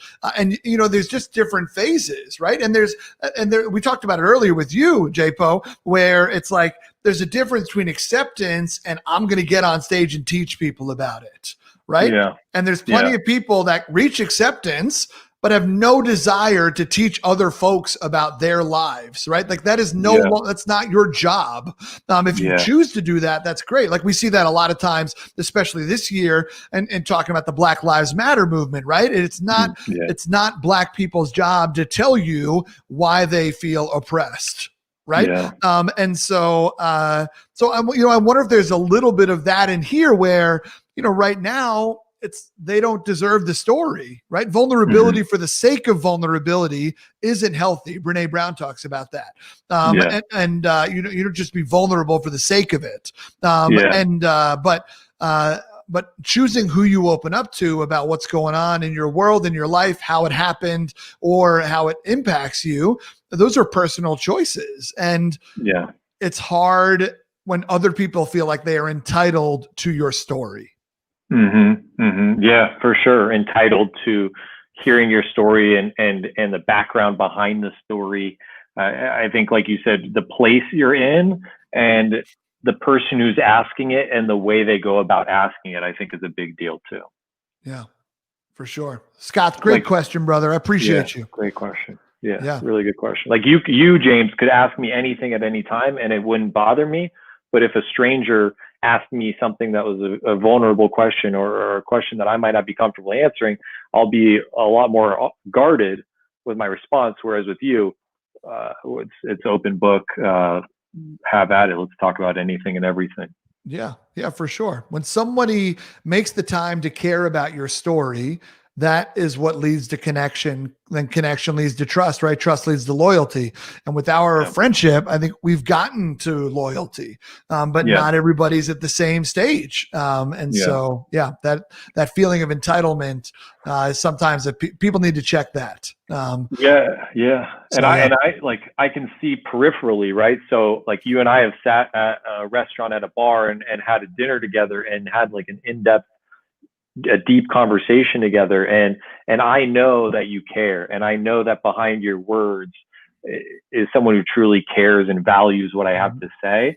there's just different phases, right? And we talked about it earlier with you, JPO, where it's like, there's a difference between acceptance and I'm going to get on stage and teach people about it. right? Yeah. And there's plenty of people that reach acceptance but have no desire to teach other folks about their lives, right? Like that is that's not your job. If you choose to do that, that's great. Like we see that a lot of times, especially this year, and talking about the Black Lives Matter movement, right? It's not Black people's job to tell you why they feel oppressed, right? Yeah. So I wonder if there's a little bit of that in here where, right now, they don't deserve the story, right? Vulnerability for the sake of vulnerability isn't healthy. Brene Brown talks about that. You don't just be vulnerable for the sake of it. But choosing who you open up to about what's going on in your world, in your life, how it happened, or how it impacts you, those are personal choices. And it's hard when other people feel like they are entitled to your story. Yeah, for sure. Entitled to hearing your story and the background behind the story. I think, like you said, the place you're in and the person who's asking it and the way they go about asking it, I think is a big deal too. Yeah, for sure. Scott, great question, brother. I appreciate you. Great question. Yeah, really good question. Like you, James, could ask me anything at any time and it wouldn't bother me. But if a stranger asked me something that was a vulnerable question or a question that I might not be comfortable answering, I'll be a lot more guarded with my response. Whereas with you, it's open book, have at it. Let's talk about anything and everything. Yeah, for sure. When somebody makes the time to care about your story, that is what leads to connection. Then connection leads to trust, right? Trust leads to loyalty. And with our friendship, I think we've gotten to loyalty, but not everybody's at the same stage. So that feeling of entitlement is sometimes that people need to check that. And I can see peripherally, right? So like you and I have sat at a restaurant at a bar and had a dinner together and had like an in-depth, a deep conversation together, and I know that you care, and I know that behind your words is someone who truly cares and values what I have to say,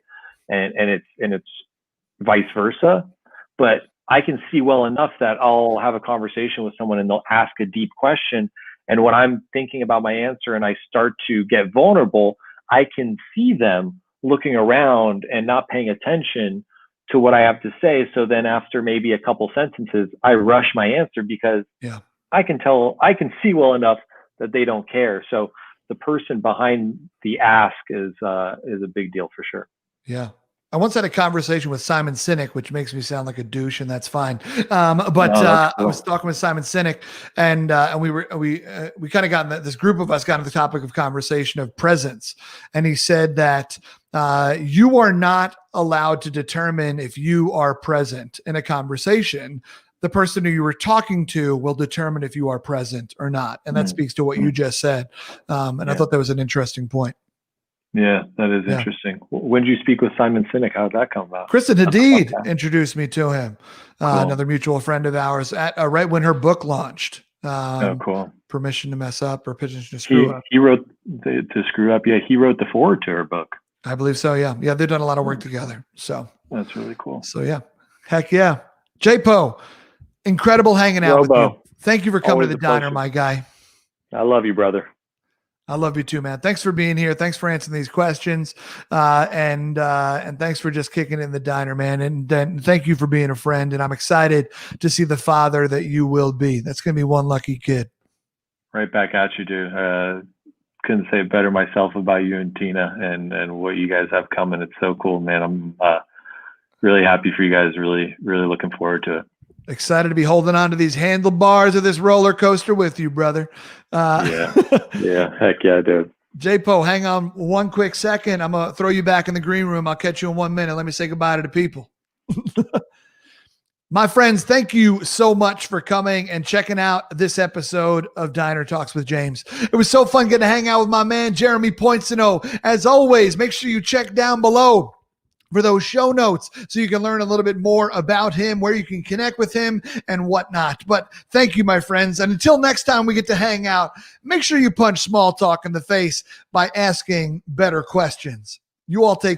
and it's vice versa. But I can see well enough that I'll have a conversation with someone and they'll ask a deep question, and when I'm thinking about my answer and I start to get vulnerable, I can see them looking around and not paying attention to what I have to say. So then after maybe a couple sentences, I rush my answer because I can see well enough that they don't care. So the person behind the ask is a big deal for sure. Yeah. I once had a conversation with Simon Sinek, which makes me sound like a douche, and that's fine. I was talking with Simon Sinek, and we kind of got in this group of us got into the topic of conversation of presence, and he said that you are not allowed to determine if you are present in a conversation. The person who you were talking to will determine if you are present or not, and that speaks to what you just said. I thought that was an interesting point. Yeah, that is interesting. When did you speak with Simon Sinek? How did that come about? Kristen Hadid introduced me to him, another mutual friend of ours, at right when her book launched. Cool. Permission to Mess Up or Permission to Screw Up. He wrote to Screw Up. Yeah, he wrote the foreword to her book. I believe so. Yeah, they've done a lot of work together. So that's really cool. So heck yeah, J-Po, incredible hanging out with you. Thank you for coming to the diner, my guy. I love you, brother. I love you too, man. Thanks for being here. Thanks for answering these questions. And thanks for just kicking in the diner, man. And thank you for being a friend. And I'm excited to see the father that you will be. That's going to be one lucky kid. Right back at you, dude. Couldn't say it better myself about you and Tina and what you guys have coming. It's so cool, man. I'm really happy for you guys. Really, really looking forward to it. Excited to be holding on to these handlebars of this roller coaster with you, brother. Yeah, heck yeah, dude. J-Po, hang on one quick second. I'm going to throw you back in the green room. I'll catch you in 1 minute. Let me say goodbye to the people. My friends, thank you so much for coming and checking out this episode of Diner Talks with James. It was so fun getting to hang out with my man, Jeremy Poinsenneau. As always, make sure you check down below for those show notes so you can learn a little bit more about him, where you can connect with him and whatnot. But thank you, my friends. And until next time we get to hang out, make sure you punch small talk in the face by asking better questions. You all take